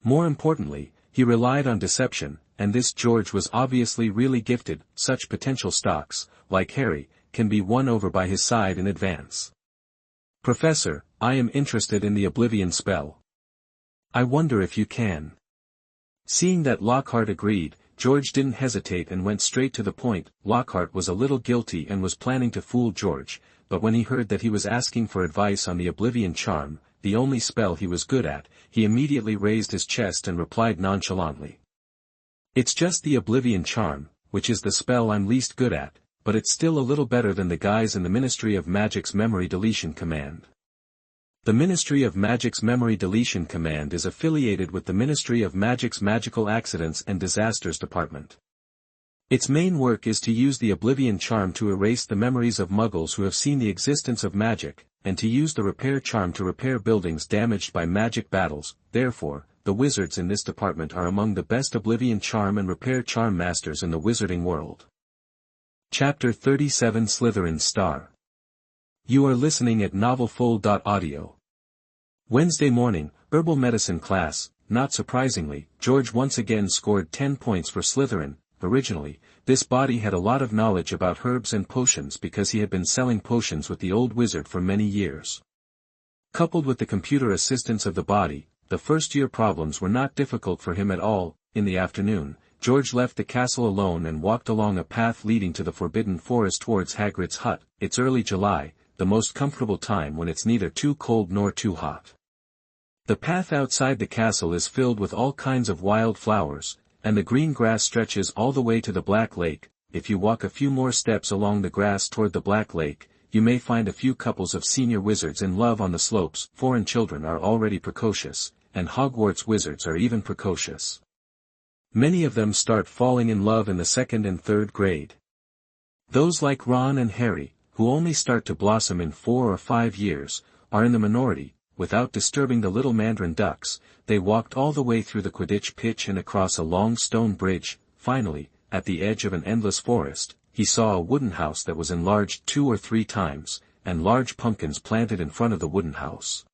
More importantly, he relied on deception, and this George was obviously really gifted. Such potential stocks, like Harry, can be won over by his side in advance. "Professor, I am interested in the Oblivion spell. I wonder if you can." Seeing that Lockhart agreed, George didn't hesitate and went straight to the point. Lockhart was a little guilty and was planning to fool George, but when he heard that he was asking for advice on the Oblivion charm, the only spell he was good at, he immediately raised his chest and replied nonchalantly. "It's just the Oblivion charm, which is the spell I'm least good at, but it's still a little better than the guys in the Ministry of Magic's Memory Deletion Command." The Ministry of Magic's Memory Deletion Command is affiliated with the Ministry of Magic's Magical Accidents and Disasters Department. Its main work is to use the Oblivion charm to erase the memories of Muggles who have seen the existence of magic, and to use the Repair charm to repair buildings damaged by magic battles. Therefore, the wizards in this department are among the best Oblivion Charm and Repair Charm masters in the wizarding world. Chapter 37 Slytherin Star. You are listening at NovelFull.audio. Wednesday morning, herbal medicine class. Not surprisingly, George once again scored 10 points for Slytherin. Originally, this body had a lot of knowledge about herbs and potions because he had been selling potions with the old wizard for many years. Coupled with the computer assistance of the body, the first-year problems were not difficult for him at all. In the afternoon, George left the castle alone and walked along a path leading to the Forbidden Forest towards Hagrid's hut. It's early July, the most comfortable time when it's neither too cold nor too hot. The path outside the castle is filled with all kinds of wild flowers, and the green grass stretches all the way to the Black Lake. If you walk a few more steps along the grass toward the Black Lake, you may find a few couples of senior wizards in love on the slopes. Foreign children are already precocious, and Hogwarts wizards are even precocious. Many of them start falling in love in the 2nd and 3rd grade. Those like Ron and Harry, who only start to blossom in 4 or 5 years, are in the minority. Without disturbing the little mandarin ducks, they walked all the way through the Quidditch pitch and across a long stone bridge. Finally, at the edge of an endless forest, he saw a wooden house that was enlarged 2 or 3 times, and large pumpkins planted in front of the wooden house.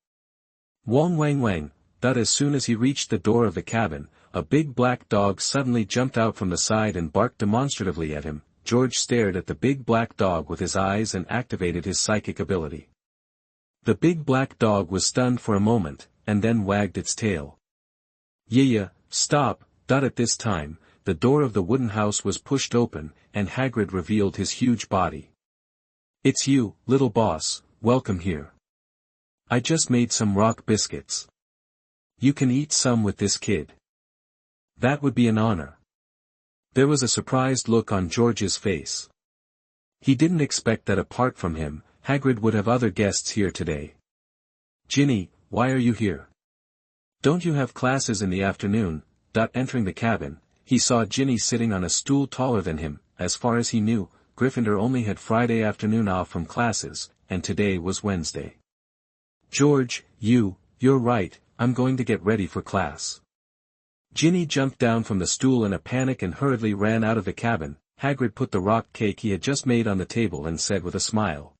Wang wang wang, but as soon as he reached the door of the cabin, a big black dog suddenly jumped out from the side and barked demonstratively at him. George stared at the big black dog with his eyes and activated his psychic ability. The big black dog was stunned for a moment, and then wagged its tail. Yeah, stop. At this time, the door of the wooden house was pushed open, and Hagrid revealed his huge body. It's you, little boss, welcome here. I just made some rock biscuits. You can eat some with this kid. That would be an honor. There was a surprised look on George's face. He didn't expect that apart from him, Hagrid would have other guests here today. Ginny, why are you here? Don't you have classes in the afternoon? Entering the cabin, he saw Ginny sitting on a stool taller than him. As far as he knew, Gryffindor only had Friday afternoon off from classes, and today was Wednesday. George, you're right, I'm going to get ready for class. Ginny jumped down from the stool in a panic and hurriedly ran out of the cabin. Hagrid put the rock cake he had just made on the table and said with a smile.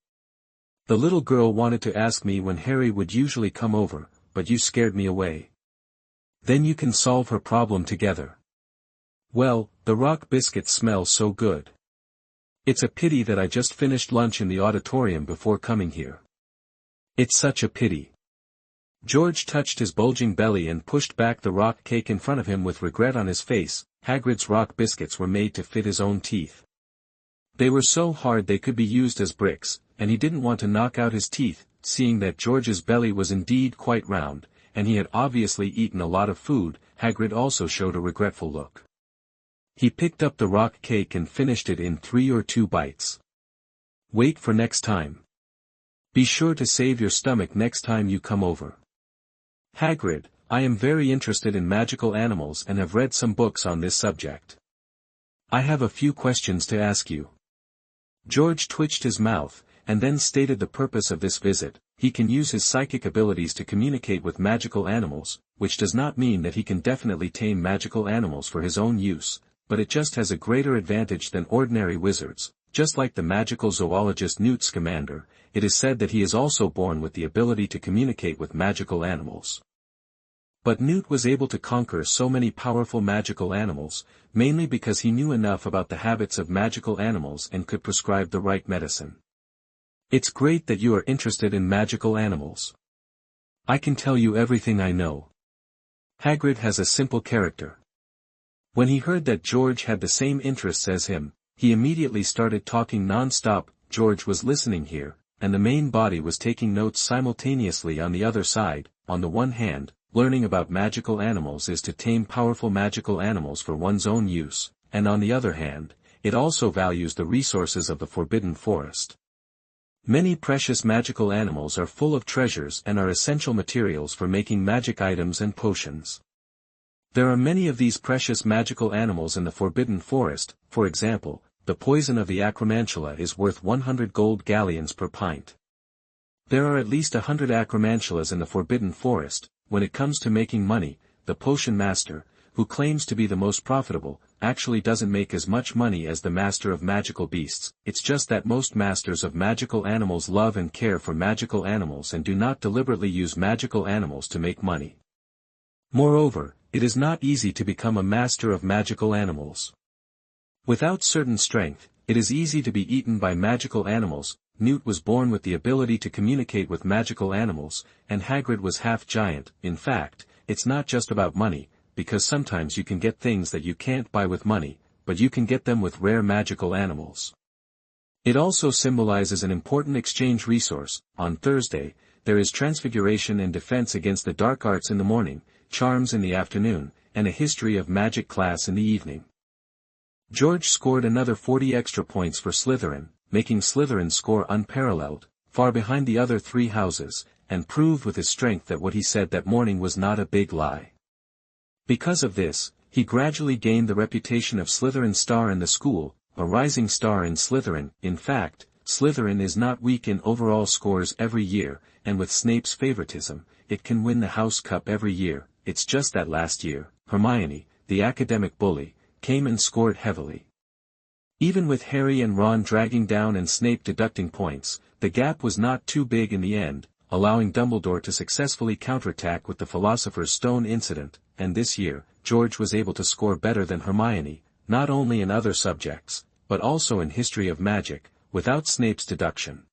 The little girl wanted to ask me when Harry would usually come over, but you scared me away. Then you can solve her problem together. Well, the rock biscuits smell so good. It's a pity that I just finished lunch in the auditorium before coming here. It's such a pity. George touched his bulging belly and pushed back the rock cake in front of him with regret on his face. Hagrid's rock biscuits were made to fit his own teeth. They were so hard they could be used as bricks, and he didn't want to knock out his teeth. Seeing that George's belly was indeed quite round, and he had obviously eaten a lot of food, Hagrid also showed a regretful look. He picked up the rock cake and finished it in 3 or 2 bites. Wait for next time. Be sure to save your stomach next time you come over. Hagrid, I am very interested in magical animals and have read some books on this subject. I have a few questions to ask you. George twitched his mouth, and then stated the purpose of this visit. He can use his psychic abilities to communicate with magical animals, which does not mean that he can definitely tame magical animals for his own use, but it just has a greater advantage than ordinary wizards. Just like the magical zoologist Newt Scamander, it is said that he is also born with the ability to communicate with magical animals. But Newt was able to conquer so many powerful magical animals, mainly because he knew enough about the habits of magical animals and could prescribe the right medicine. It's great that you are interested in magical animals. I can tell you everything I know. Hagrid has a simple character. When he heard that George had the same interests as him, he immediately started talking non-stop. George was listening here, and the main body was taking notes simultaneously on the other side. On the one hand, learning about magical animals is to tame powerful magical animals for one's own use, and on the other hand, it also values the resources of the Forbidden Forest. Many precious magical animals are full of treasures and are essential materials for making magic items and potions. There are many of these precious magical animals in the Forbidden Forest. For example, the poison of the acromantula is worth 100 gold galleons per pint. There are at least 100 acromantulas in the Forbidden Forest. When it comes to making money, the potion master, who claims to be the most profitable, actually doesn't make as much money as the master of magical beasts. It's just that most masters of magical animals love and care for magical animals and do not deliberately use magical animals to make money. Moreover, it is not easy to become a master of magical animals. Without certain strength, it is easy to be eaten by magical animals. Newt was born with the ability to communicate with magical animals, and Hagrid was half giant. In fact, it's not just about money, because sometimes you can get things that you can't buy with money, but you can get them with rare magical animals. It also symbolizes an important exchange resource. On Thursday, there is Transfiguration and Defense against the Dark Arts in the morning, Charms in the afternoon, and a History of Magic class in the evening. George scored another 40 extra points for Slytherin, making Slytherin's score unparalleled, far behind the other 3 houses, and proved with his strength that what he said that morning was not a big lie. Because of this, he gradually gained the reputation of Slytherin's star in the school, a rising star in Slytherin. In fact, Slytherin is not weak in overall scores every year, and with Snape's favoritism, it can win the House Cup every year. It's just that last year, Hermione, the academic bully, came and scored heavily. Even with Harry and Ron dragging down and Snape deducting points, the gap was not too big in the end, allowing Dumbledore to successfully counterattack with the Philosopher's Stone incident, and this year, George was able to score better than Hermione, not only in other subjects, but also in History of Magic, without Snape's deduction.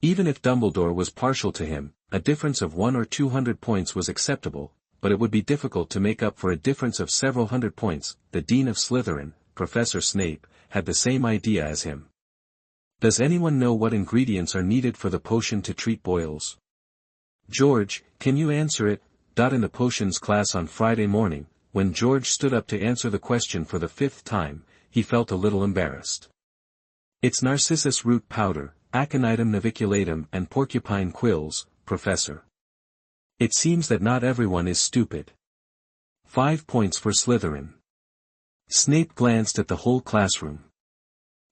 Even if Dumbledore was partial to him, a difference of 100 or 200 points was acceptable, but it would be difficult to make up for a difference of several hundred points. The Dean of Slytherin, Professor Snape, had the same idea as him. Does anyone know what ingredients are needed for the potion to treat boils? George, can you answer it? In the potions class on Friday morning, when George stood up to answer the question for the 5th time, he felt a little embarrassed. It's narcissus root powder, aconitum naviculatum and porcupine quills, Professor. It seems that not everyone is stupid. 5 points for Slytherin. Snape glanced at the whole classroom.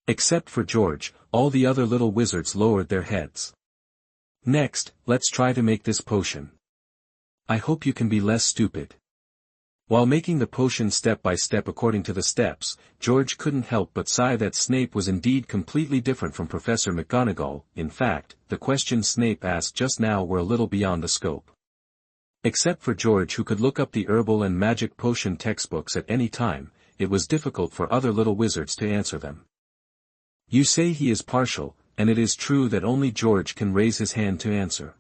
Except for George, all the other little wizards lowered their heads. Next, let's try to make this potion. I hope you can be less stupid. While making the potion step by step according to the steps, George couldn't help but sigh that Snape was indeed completely different from Professor McGonagall. In fact, the questions Snape asked just now were a little beyond the scope. Except for George, who could look up the herbal and magic potion textbooks at any time, it was difficult for other little wizards to answer them. You say he is partial, and it is true that only George can raise his hand to answer.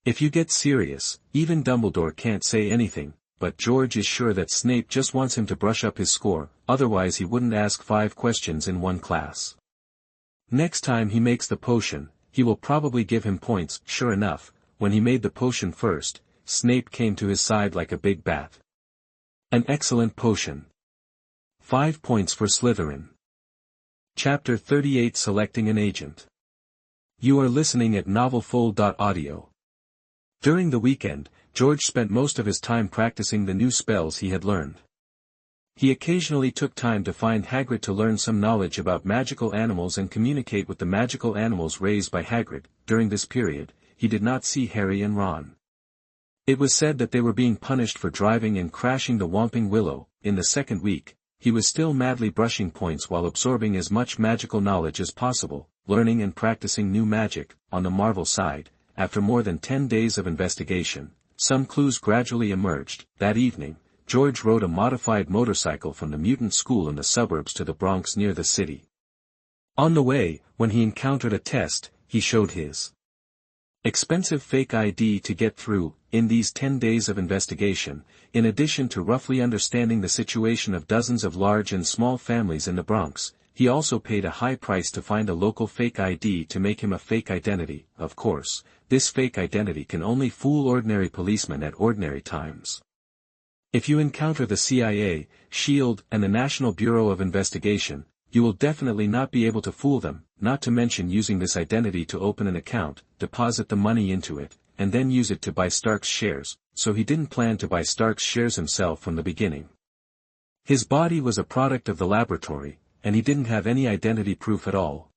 If you get serious, even Dumbledore can't say anything, but George is sure that Snape just wants him to brush up his score, otherwise he wouldn't ask 5 questions in one class. Next time he makes the potion, he will probably give him points. Sure enough, when he made the potion first, Snape came to his side like a big bat. An excellent potion. 5 points for Slytherin. Chapter 38, Selecting an Agent. You are listening at novelfull.audio. During the weekend, George spent most of his time practicing the new spells he had learned. He occasionally took time to find Hagrid to learn some knowledge about magical animals and communicate with the magical animals raised by Hagrid. During this period, he did not see Harry and Ron. It was said that they were being punished for driving and crashing the Whomping Willow. In the second week, he was still madly brushing points while absorbing as much magical knowledge as possible, learning and practicing new magic. On the Marvel side, after more than 10 days of investigation, some clues gradually emerged. That evening, George rode a modified motorcycle from the mutant school in the suburbs to the Bronx near the city. On the way, when he encountered a test, he showed his expensive fake ID to get through. In these 10 days of investigation, in addition to roughly understanding the situation of dozens of large and small families in the Bronx, he also paid a high price to find a local fake ID to make him a fake identity. Of course, this fake identity can only fool ordinary policemen at ordinary times. If you encounter the CIA, SHIELD, and the National Bureau of Investigation, you will definitely not be able to fool them, not to mention using this identity to open an account, deposit the money into it, and then use it to buy Stark's shares. So he didn't plan to buy Stark's shares himself from the beginning. His body was a product of the laboratory, and he didn't have any identity proof at all.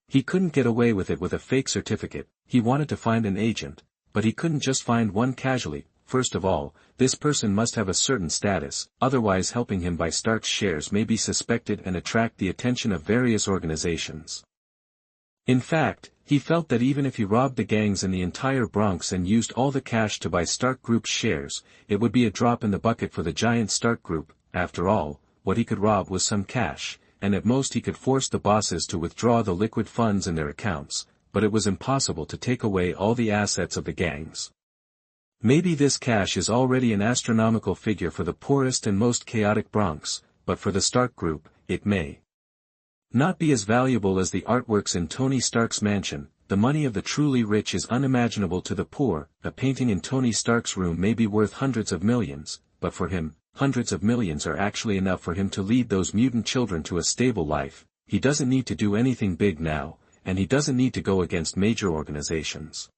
He couldn't get away with it with a fake certificate. He wanted to find an agent, but he couldn't just find one casually. first of all, this person must have a certain status, otherwise helping him buy Stark's shares may be suspected and attract the attention of various organizations. In fact, he felt that even if he robbed the gangs in the entire Bronx and used all the cash to buy Stark Group's shares, it would be a drop in the bucket for the giant Stark Group. After all, what he could rob was some cash, and at most he could force the bosses to withdraw the liquid funds in their accounts, but it was impossible to take away all the assets of the gangs. Maybe this cash is already an astronomical figure for the poorest and most chaotic Bronx, but for the Stark Group, it may not be as valuable as the artworks in Tony Stark's mansion. The money of the truly rich is unimaginable to the poor. A painting in Tony Stark's room may be worth hundreds of millions, but for him, hundreds of millions are actually enough for him to lead those mutant children to a stable life. He doesn't need to do anything big now, and he doesn't need to go against major organizations.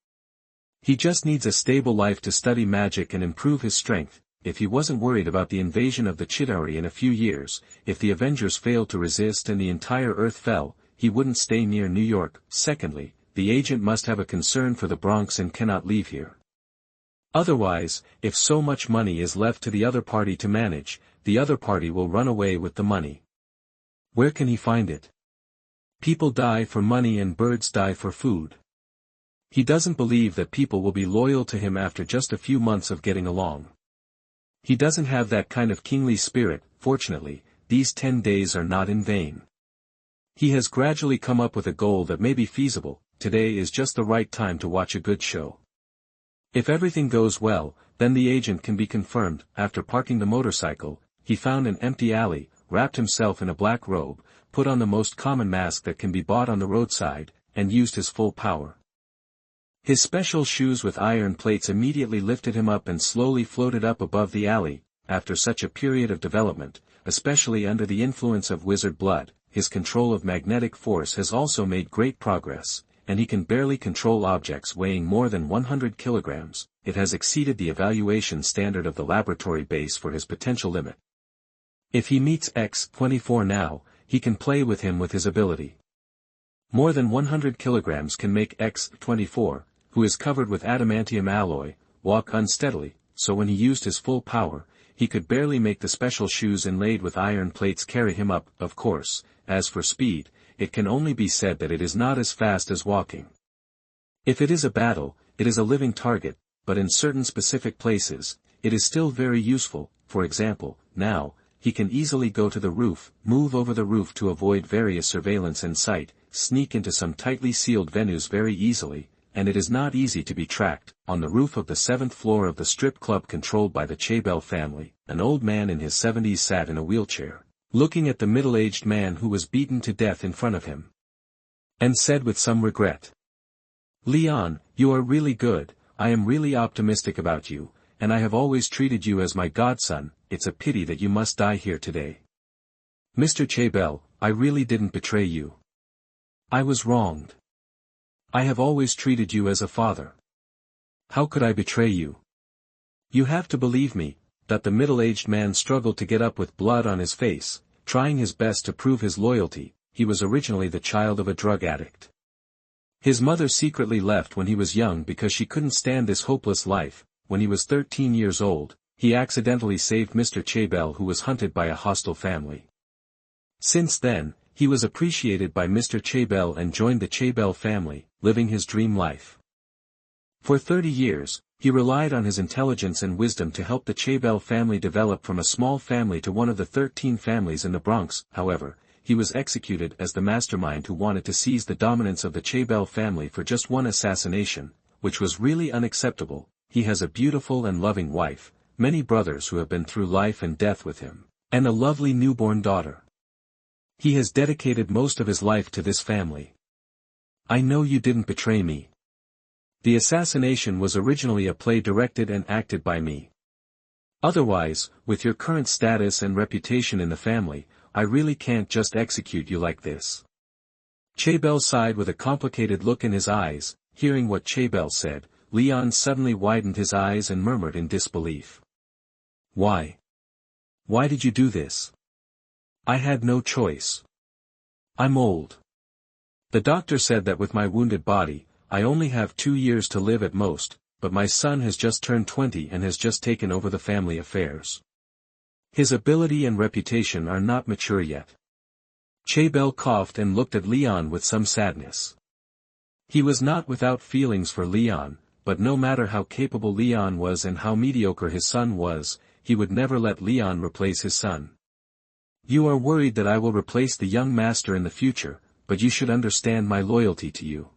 He just needs a stable life to study magic and improve his strength. If he wasn't worried about the invasion of the Chitauri in a few years, if the Avengers failed to resist and the entire Earth fell, he wouldn't stay near New York. Secondly, the agent must have a concern for the Bronx and cannot leave here. Otherwise, if so much money is left to the other party to manage, the other party will run away with the money. Where can he find it? People die for money and birds die for food. He doesn't believe that people will be loyal to him after just a few months of getting along. He doesn't have that kind of kingly spirit. Fortunately, these 10 days are not in vain. He has gradually come up with a goal that may be feasible. Today is just the right time to watch a good show. If everything goes well, then the agent can be confirmed. After parking the motorcycle, he found an empty alley, wrapped himself in a black robe, put on the most common mask that can be bought on the roadside, and used his full power. His special shoes with iron plates immediately lifted him up and slowly floated up above the alley. After such a period of development, especially under the influence of wizard blood, his control of magnetic force has also made great progress, and he can barely control objects weighing more than 100 kilograms. It has exceeded the evaluation standard of the laboratory base for his potential limit. If he meets X-24 now, he can play with him with his ability. More than 100 kilograms can make X-24, who is covered with adamantium alloy, walk unsteadily, so when he used his full power, he could barely make the special shoes inlaid with iron plates carry him up. Of course, as for speed, it can only be said that it is not as fast as walking. If it is a battle, it is a living target, but in certain specific places, it is still very useful. For example, now, he can easily go to the roof, move over the roof to avoid various surveillance and sight, sneak into some tightly sealed venues very easily, and it is not easy to be tracked. On the roof of the 7th floor of the strip club controlled by the Chabel family, an old man in his 70s sat in a wheelchair, looking at the middle-aged man who was beaten to death in front of him, and said with some regret, "Leon, you are really good. I am really optimistic about you, and I have always treated you as my godson. It's a pity that you must die here today. Mr. Chabel, I really didn't betray you. I was wronged. I have always treated you as a father. How could I betray you? You have to believe me." That the middle-aged man struggled to get up with blood on his face, trying his best to prove his loyalty. He was originally the child of a drug addict. His mother secretly left when he was young because she couldn't stand this hopeless life. When he was 13 years old, he accidentally saved Mr. Chabel, who was hunted by a hostile family. Since then, he was appreciated by Mr. Chabel and joined the Chabel family, living his dream life. For 30 years, he relied on his intelligence and wisdom to help the Chabel family develop from a small family to one of the 13 families in the Bronx. However, he was executed as the mastermind who wanted to seize the dominance of the Chabel family for just one assassination, which was really unacceptable. He has a beautiful and loving wife, many brothers who have been through life and death with him, and a lovely newborn daughter. He has dedicated most of his life to this family. I know you didn't betray me. The assassination was originally a play directed and acted by me. Otherwise, with your current status and reputation in the family, I really can't just execute you like this. Chabel sighed with a complicated look in his eyes. Hearing what Chabel said, Leon suddenly widened his eyes and murmured in disbelief. Why? Why did you do this? I had no choice. I'm old. The doctor said that with my wounded body, I only have 2 years to live at most. but my son has just turned 20 and has just taken over the family affairs. His ability and reputation are not mature yet. Chabel coughed and looked at Leon with some sadness. He was not without feelings for Leon, but no matter how capable Leon was and how mediocre his son was, he would never let Leon replace his son. You are worried that I will replace the young master in the future, but you should understand my loyalty to you.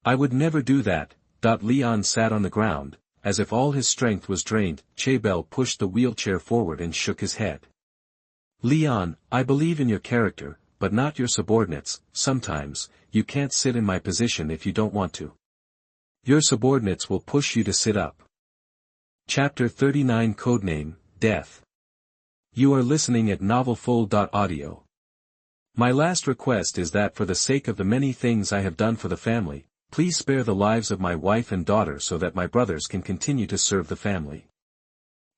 I would never do that. Leon sat on the ground, as if all his strength was drained. Chabel pushed the wheelchair forward and shook his head. Leon, I believe in your character, but not your subordinates. Sometimes, you can't sit in my position if you don't want to. Your subordinates will push you to sit up. Chapter 39 Codename, Death. You are listening at NovelFull.audio. My last request is that for the sake of the many things I have done for the family, please spare the lives of my wife and daughter so that my brothers can continue to serve the family.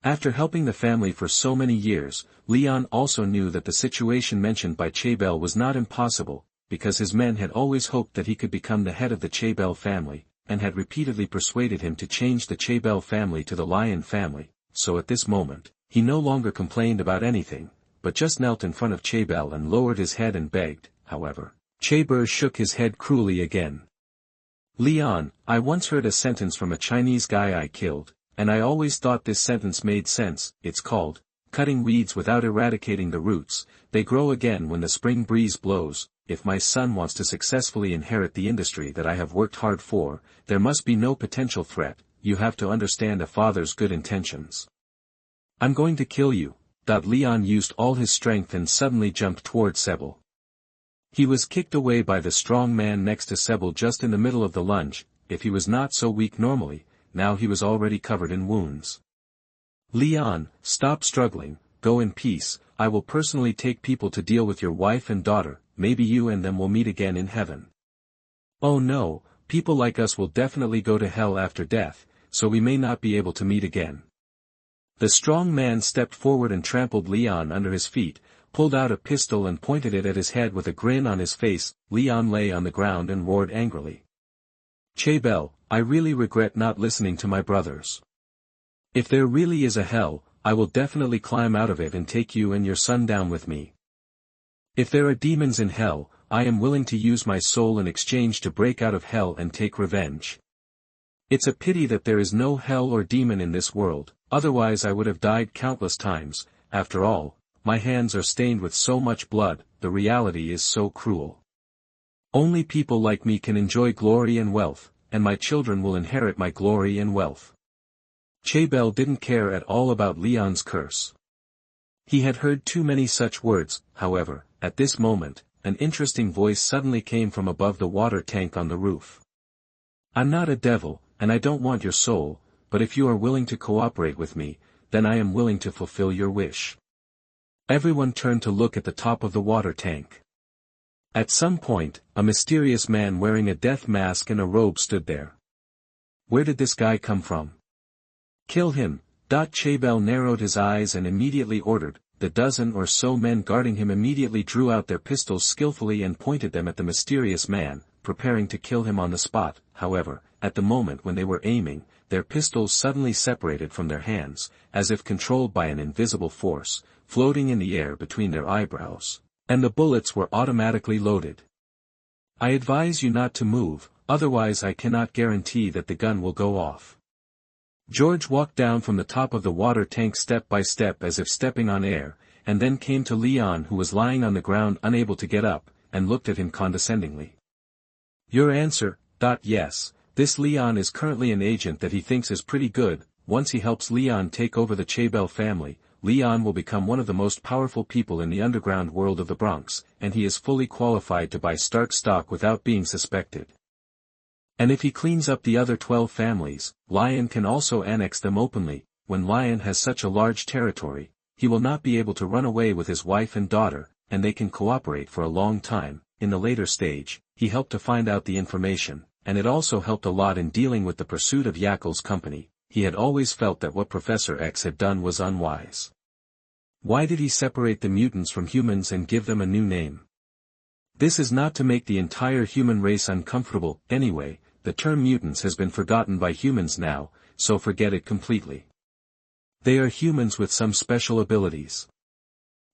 After helping the family for so many years, Leon also knew that the situation mentioned by Chabel was not impossible, because his men had always hoped that he could become the head of the Chabel family, and had repeatedly persuaded him to change the Chabel family to the Lion family, so at this moment, he no longer complained about anything, but just knelt in front of Chabel and lowered his head and begged. However, Chabel shook his head cruelly again. Leon, I once heard a sentence from a Chinese guy I killed, and I always thought this sentence made sense. It's called, cutting weeds without eradicating the roots, they grow again when the spring breeze blows. If my son wants to successfully inherit the industry that I have worked hard for, there must be no potential threat. You have to understand a father's good intentions. I'm going to kill you. Leon used all his strength and suddenly jumped toward Sebel. He was kicked away by the strong man next to Sebel just in the middle of the lunge. If he was not so weak normally, now he was already covered in wounds. Leon, stop struggling, go in peace. I will personally take people to deal with your wife and daughter. Maybe you and them will meet again in heaven. Oh no, people like us will definitely go to hell after death, so we may not be able to meet again. The strong man stepped forward and trampled Leon under his feet, pulled out a pistol and pointed it at his head with a grin on his face. Leon lay on the ground and roared angrily. Chabel, I really regret not listening to my brothers. If there really is a hell, I will definitely climb out of it and take you and your son down with me. If there are demons in hell, I am willing to use my soul in exchange to break out of hell and take revenge. It's a pity that there is no hell or demon in this world, otherwise I would have died countless times. After all, my hands are stained with so much blood. The reality is so cruel. Only people like me can enjoy glory and wealth, and my children will inherit my glory and wealth. Chabel didn't care at all about Leon's curse. He had heard too many such words. However, at this moment, an interesting voice suddenly came from above the water tank on the roof. I'm not a devil, and I don't want your soul, but if you are willing to cooperate with me, then I am willing to fulfill your wish. Everyone turned to look at the top of the water tank. At some point, a mysterious man wearing a death mask and a robe stood there. Where did this guy come from? Kill him. Chabel narrowed his eyes and immediately ordered. The dozen or so men guarding him immediately drew out their pistols skillfully and pointed them at the mysterious man, preparing to kill him on the spot. However, at the moment when they were aiming, their pistols suddenly separated from their hands, as if controlled by an invisible force, floating in the air between their eyebrows, and the bullets were automatically loaded. I advise you not to move, otherwise I cannot guarantee that the gun will go off. George walked down from the top of the water tank step by step as if stepping on air, and then came to Leon who was lying on the ground unable to get up, and looked at him condescendingly. Your answer? Yes, this Leon is currently an agent that he thinks is pretty good. Once he helps Leon take over the Chabel family, Leon will become one of the most powerful people in the underground world of the Bronx, and he is fully qualified to buy Stark stock without being suspected. And if he cleans up the other 12 families, Lion can also annex them openly. When Lion has such a large territory, he will not be able to run away with his wife and daughter, and they can cooperate for a long time. In the later stage, he helped to find out the information, and it also helped a lot in dealing with the pursuit of Yackel's company. He had always felt that what Professor X had done was unwise. Why did he separate the mutants from humans and give them a new name? This is not to make the entire human race uncomfortable. Anyway, the term mutants has been forgotten by humans now, so forget it completely. They are humans with some special abilities.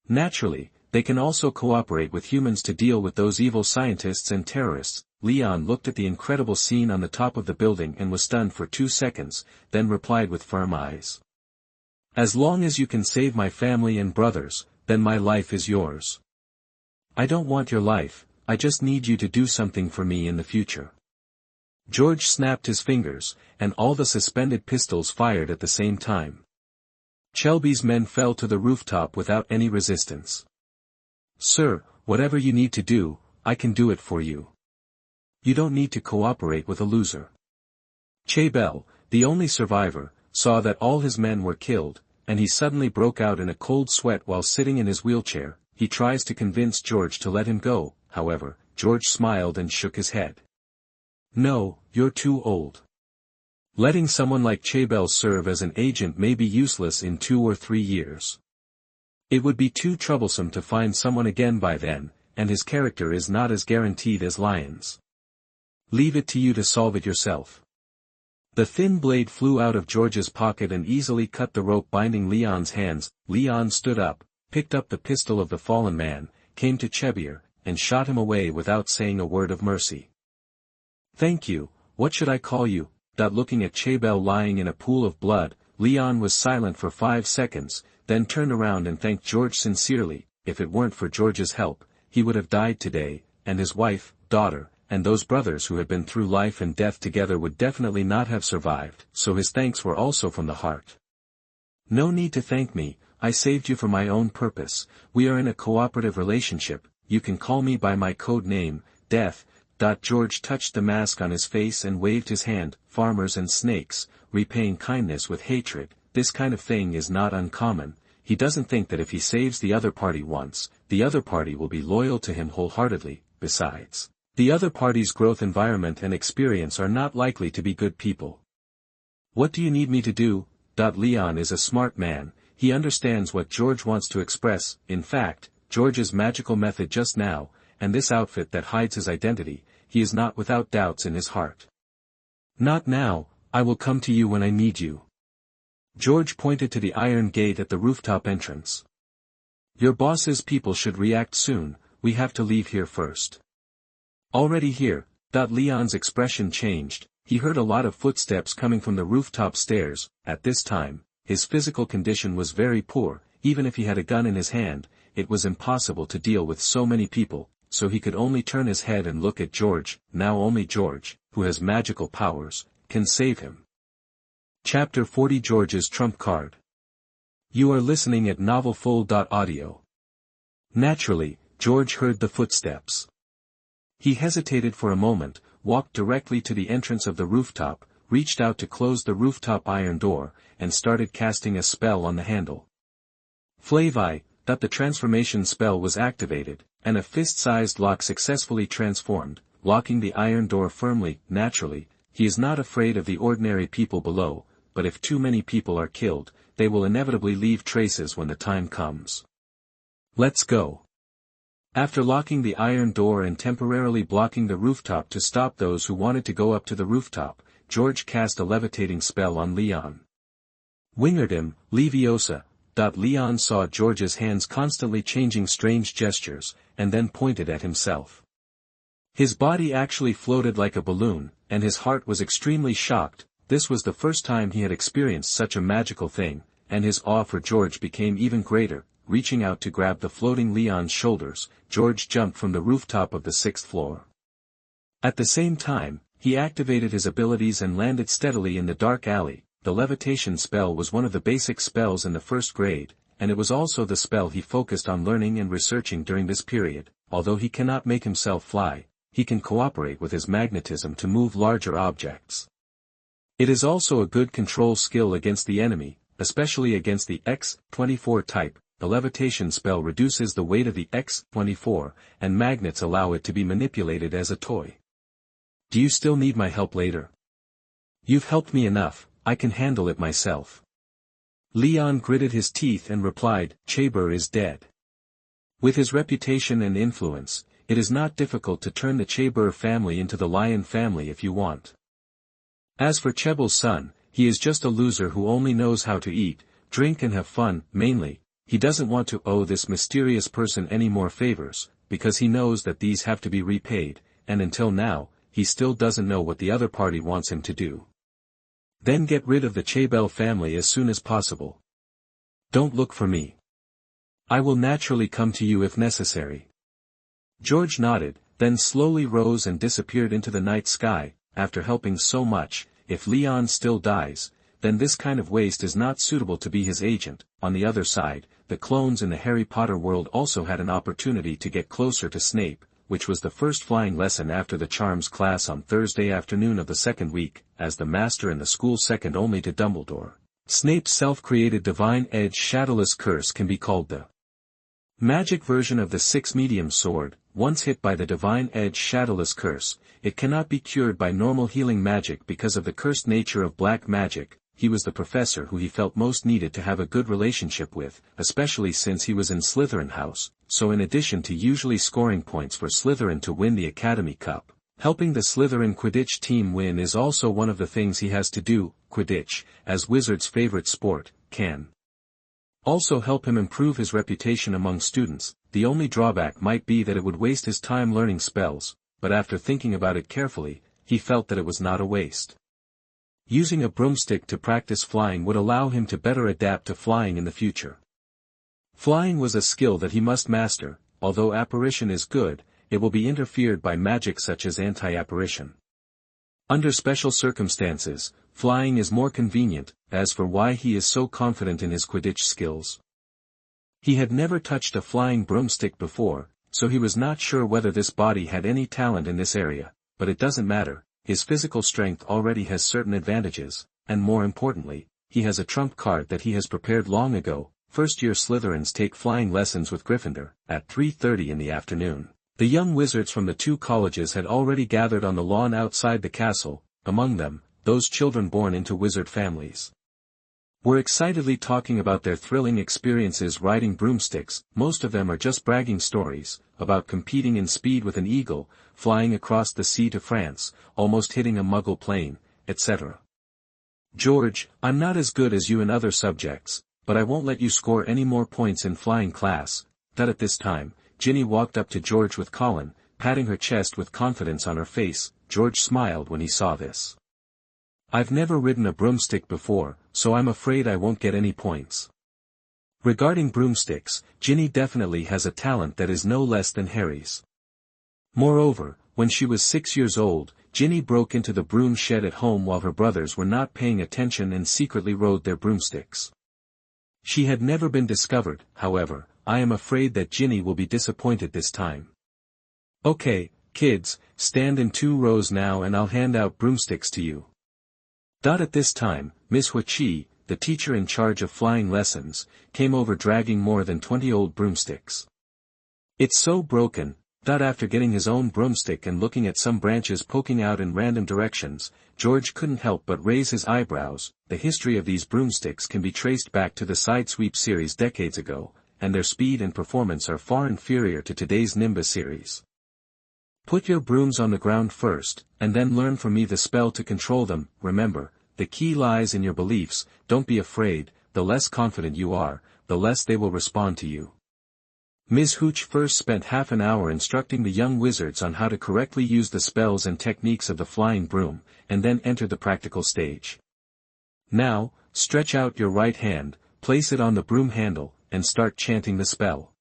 Naturally, they can also cooperate with humans to deal with those evil scientists and terrorists. Leon looked at the incredible scene on the top of the building and was stunned for 2 seconds, then replied with firm eyes. As long as you can save my family and brothers, then my life is yours. I don't want your life, I just need you to do something for me in the future. George snapped his fingers, and all the suspended pistols fired at the same time. Shelby's men fell to the rooftop without any resistance. Sir, whatever you need to do, I can do it for you. You don't need to cooperate with a loser. Chabel, the only survivor, saw that all his men were killed, and he suddenly broke out in a cold sweat while sitting in his wheelchair. He tries to convince George to let him go, however, George smiled and shook his head. No, you're too old. Letting someone like Chabel serve as an agent may be useless in 2 or 3 years. It would be too troublesome to find someone again by then, and his character is not as guaranteed as Lion's. Leave it to you to solve it yourself. The thin blade flew out of George's pocket and easily cut the rope binding Leon's hands. Leon stood up, picked up the pistol of the fallen man, came to Chebier, and shot him away without saying a word of mercy. Thank you, what should I call you? Looking at Chabel lying in a pool of blood, Leon was silent for 5 seconds, then turned around and thanked George sincerely. If it weren't for George's help, he would have died today, and his wife, daughter, and those brothers who had been through life and death together would definitely not have survived, so his thanks were also from the heart. No need to thank me, I saved you for my own purpose. We are in a cooperative relationship, you can call me by my code name, Death. George touched the mask on his face and waved his hand. Farmers and snakes, repaying kindness with hatred, this kind of thing is not uncommon. He doesn't think that if he saves the other party once, the other party will be loyal to him wholeheartedly. Besides, the other party's growth environment and experience are not likely to be good people. What do you need me to do? Leon is a smart man, he understands what George wants to express. In fact, George's magical method just now, and this outfit that hides his identity, he is not without doubts in his heart. Not now, I will come to you when I need you. George pointed to the iron gate at the rooftop entrance. Your boss's people should react soon, we have to leave here first. Already here. Leon's expression changed, he heard a lot of footsteps coming from the rooftop stairs. At this time, his physical condition was very poor, even if he had a gun in his hand, it was impossible to deal with so many people, so he could only turn his head and look at George. Now only George, who has magical powers, can save him. Chapter 40 George's Trump Card. You are listening at NovelFull.audio. Naturally, George heard the footsteps. He hesitated for a moment, walked directly to the entrance of the rooftop, reached out to close the rooftop iron door, and started casting a spell on the handle. Flavi, the transformation spell was activated, and a fist-sized lock successfully transformed, locking the iron door firmly. Naturally, he is not afraid of the ordinary people below, but if too many people are killed, they will inevitably leave traces when the time comes. Let's go. After locking the iron door and temporarily blocking the rooftop to stop those who wanted to go up to the rooftop, George cast a levitating spell on Leon. Wingardim, Leviosa. Leon saw George's hands constantly changing strange gestures, and then pointed at himself. His body actually floated like a balloon, and his heart was extremely shocked. This was the first time he had experienced such a magical thing, and his awe for George became even greater. Reaching out to grab the floating Leon's shoulders, George jumped from the rooftop of the 6th floor. At the same time, he activated his abilities and landed steadily in the dark alley. The levitation spell was one of the basic spells in the 1st grade, and it was also the spell he focused on learning and researching during this period. Although he cannot make himself fly, he can cooperate with his magnetism to move larger objects. It is also a good control skill against the enemy, especially against the X-24 type. The levitation spell reduces the weight of the X-24, and magnets allow it to be manipulated as a toy. Do you still need my help later? You've helped me enough, I can handle it myself. Leon gritted his teeth and replied, Chabur is dead. With his reputation and influence, it is not difficult to turn the Chabur family into the Lion family if you want. As for Chebel's son, he is just a loser who only knows how to eat, drink and have fun, mainly. He doesn't want to owe this mysterious person any more favors, because he knows that these have to be repaid, and until now, he still doesn't know what the other party wants him to do. Then get rid of the Chebel family as soon as possible. Don't look for me. I will naturally come to you if necessary. George nodded, then slowly rose and disappeared into the night sky. After helping so much, if Leon still dies, then this kind of waste is not suitable to be his agent. On the other side, the clones in the Harry Potter world also had an opportunity to get closer to Snape, which was the first flying lesson after the charms class on Thursday afternoon of the second week, as the master in the school second only to Dumbledore. Snape's self-created Divine Edge Shadowless Curse can be called the magic version of the six-medium sword. Once hit by the Divine Edge Shadowless Curse, it cannot be cured by normal healing magic because of the cursed nature of black magic. He was the professor who he felt most needed to have a good relationship with, especially since he was in Slytherin house, so in addition to usually scoring points for Slytherin to win the Academy Cup, helping the Slytherin Quidditch team win is also one of the things he has to do. Quidditch, as Wizard's favorite sport, can also help him improve his reputation among students. The only drawback might be that it would waste his time learning spells, but after thinking about it carefully, he felt that it was not a waste. Using a broomstick to practice flying would allow him to better adapt to flying in the future. Flying was a skill that he must master. Although apparition is good, it will be interfered by magic such as anti-apparition. Under special circumstances, flying is more convenient. As for why he is so confident in his Quidditch skills, he had never touched a flying broomstick before, so he was not sure whether this body had any talent in this area, but it doesn't matter. His physical strength already has certain advantages, and more importantly, he has a trump card that he has prepared long ago. First-year Slytherins take flying lessons with Gryffindor, at 3:30 in the afternoon. The young wizards from the two colleges had already gathered on the lawn outside the castle, among them, those children born into wizard families were excitedly talking about their thrilling experiences riding broomsticks. Most of them are just bragging stories, about competing in speed with an eagle, flying across the sea to France, almost hitting a muggle plane, etc. George, I'm not as good as you in other subjects, but I won't let you score any more points in flying class. That at this time, Ginny walked up to George with Colin, patting her chest with confidence on her face. George smiled when he saw this. I've never ridden a broomstick before, so I'm afraid I won't get any points. Regarding broomsticks, Ginny definitely has a talent that is no less than Harry's. Moreover, when she was 6 years old, Ginny broke into the broom shed at home while her brothers were not paying attention and secretly rode their broomsticks. She had never been discovered. However, I am afraid that Ginny will be disappointed this time. Okay, kids, stand in 2 rows now and I'll hand out broomsticks to you. At this time, Miss Huichi, the teacher in charge of flying lessons, came over dragging more than 20 old broomsticks. It's so broken. After getting his own broomstick and looking at some branches poking out in random directions, George couldn't help but raise his eyebrows. The history of these broomsticks can be traced back to the Sidesweep series decades ago, and their speed and performance are far inferior to today's Nimbus series. Put your brooms on the ground first, and then learn from me the spell to control them. Remember, the key lies in your beliefs. Don't be afraid. The less confident you are, the less they will respond to you. Ms. Hooch first spent half an hour instructing the young wizards on how to correctly use the spells and techniques of the flying broom, and then entered the practical stage. Now, stretch out your right hand, place it on the broom handle, and start chanting the spell.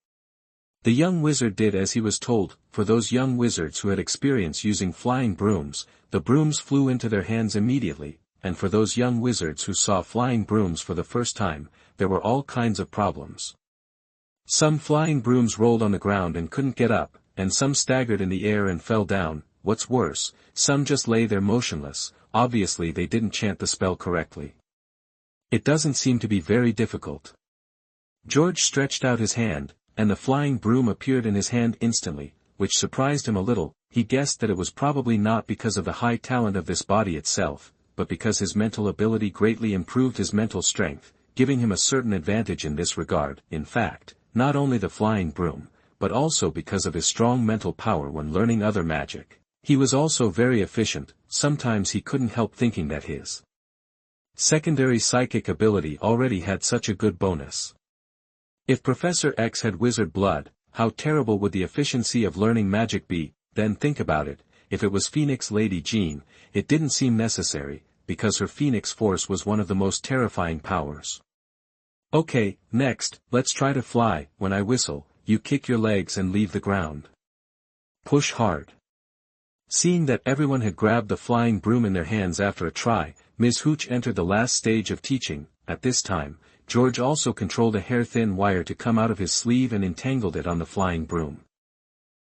The young wizard did as he was told. For those young wizards who had experience using flying brooms, the brooms flew into their hands immediately, and for those young wizards who saw flying brooms for the first time, there were all kinds of problems. Some flying brooms rolled on the ground and couldn't get up, and some staggered in the air and fell down. What's worse, some just lay there motionless. Obviously they didn't chant the spell correctly. It doesn't seem to be very difficult. George stretched out his hand, and the flying broom appeared in his hand instantly, which surprised him a little. He guessed that it was probably not because of the high talent of this body itself, but because his mental ability greatly improved his mental strength, giving him a certain advantage in this regard. In fact, not only the flying broom, but also because of his strong mental power when learning other magic. He was also very efficient. sometimes he couldn't help thinking that his secondary psychic ability already had such a good bonus. If Professor X had wizard blood, how terrible would the efficiency of learning magic be? Then think about it, if it was Phoenix Lady Jean, it didn't seem necessary, because her Phoenix Force was one of the most terrifying powers. Okay, next, let's try to fly. When I whistle, you kick your legs and leave the ground. Push hard. Seeing that everyone had grabbed the flying broom in their hands after a try, Ms. Hooch entered the last stage of teaching. At this time, George also controlled a hair-thin wire to come out of his sleeve and entangled it on the flying broom.